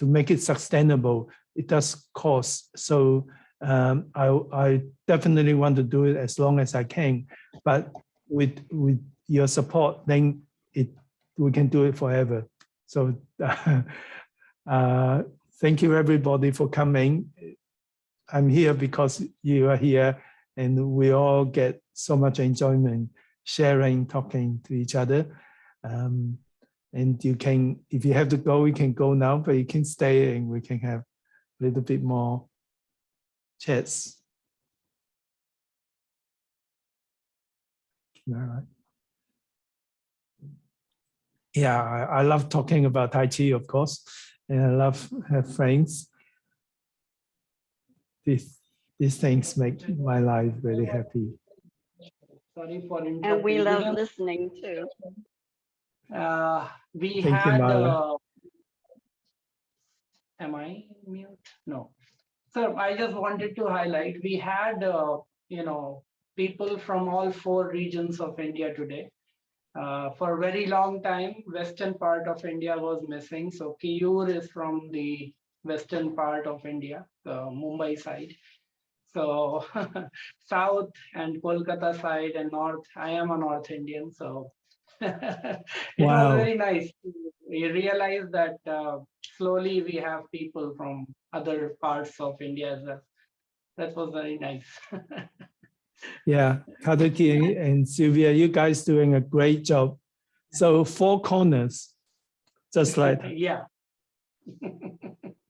make it sustainable, it does cost. So I definitely want to do it as long as I can, but with your support, then we can do it forever. So thank you everybody for coming. I'm here because you are here, and we all get so much enjoyment sharing, talking to each other. And you can, if you have to go, you can go now, but you can stay and we can have a little bit more chats. All right. Yeah, I love talking about Tai Chi, of course, and I love have friends. These things make my life very happy. Sorry for interrupting. And we love listening too. We Thank you, had, Mara. am I mute? No. Sir, I just wanted to highlight, we had, people from all 4 regions of India today. For a very long time, western part of India was missing. So Kiyur is from the western part of India, the Mumbai side. So south and Kolkata side and north, I am a North Indian. So it was very nice. We realized that slowly we have people from other parts of India as well. That was very nice. Yeah, Kazuki and Sylvia, you guys doing a great job. So 4 corners, just like that. Yeah.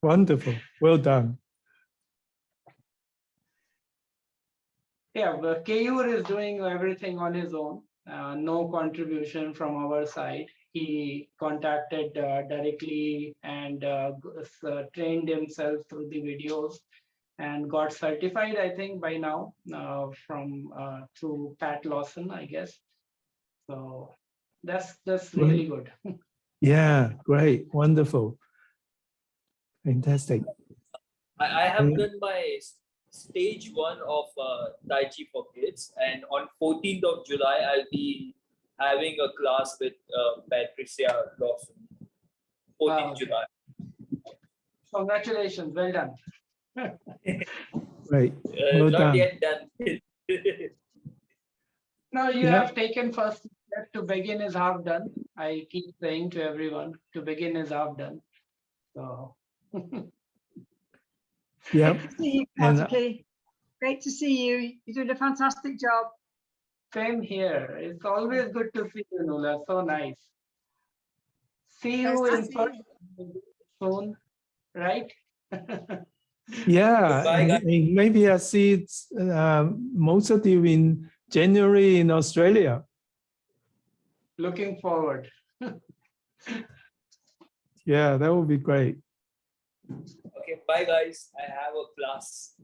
Wonderful. Well done. Yeah, but Keyur is doing everything on his own. No contribution from our side. He contacted directly and trained himself through the videos and got certified, I think, by now through Pat Lawson, I guess. So that's really good. Yeah, great, wonderful, fantastic. I have done my stage 1 of Tai Chi for kids, and on 14th of July, I'll be having a class with Patricia Lawson. 14th July. Congratulations, well done. Right, well not done. yet done. No, you have taken first step. To begin is half done. I keep saying to everyone, to begin is half done. So. Yeah. See you, Kazuki. Great to see you. You're doing a fantastic job. Same here. It's always good to see you, Nula. So nice. See you in person soon, right? Yeah, Goodbye, guys. and maybe I see most of you in January in Australia. Looking forward. Yeah, that would be great. Okay, bye guys. I have a class.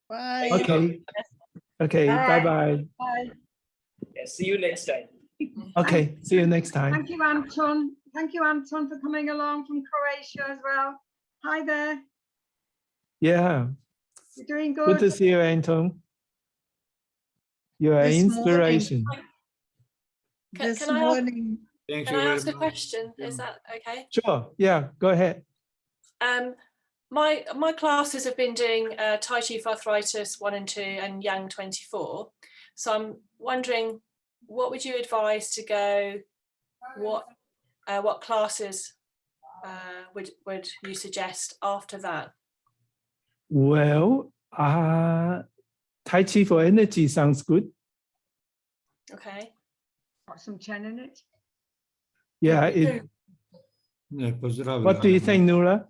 Bye. Okay. Okay, bye-bye. Bye. Yeah, see you next time. Okay, see you next time. Thank you, Anton. Thank you, Anton, for coming along from Croatia as well. Hi there. Yeah, You're doing good good. to see you, Anton. You are This inspiration. This Can I ask- morning, Can I ask a question? Is that okay? Sure, yeah, go ahead. My classes have been doing Tai Chi for Arthritis 1 and 2 and Yang 24. So I'm wondering, what would you advise to go? What classes would you suggest after that? Well, Tai Chi for energy sounds good. Okay. Got some Chen in it. Yeah, what do you think, Nura?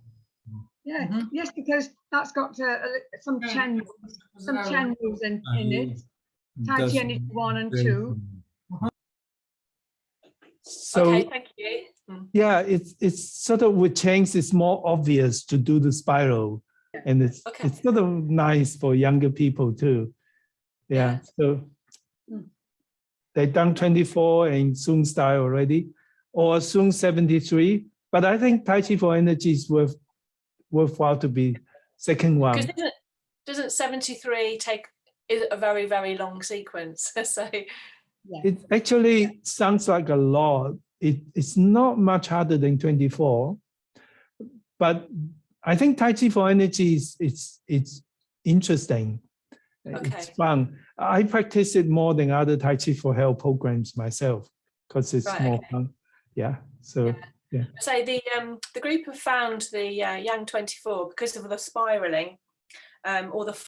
Yeah, yes, because that's got some Chen moves in it. Tai Chi energy 1 and 2. So, okay, thank you. yeah, it's sort of with change, it's more obvious to do the spiral. And it's sort of nice for younger people too. Yeah, so they've done 24 and Sung style already, or Sung 73. But I think Tai Chi for energy is worthwhile to be second one. Because doesn't 73 take a very, very long sequence? So It actually sounds like a lot. It's not much harder than 24, but I think Tai Chi for energy it's interesting. It's fun. I practice it more than other Tai Chi for health programs myself because it's more fun. Yeah. So yeah. So the group have found the Yang 24 because of the spiraling or the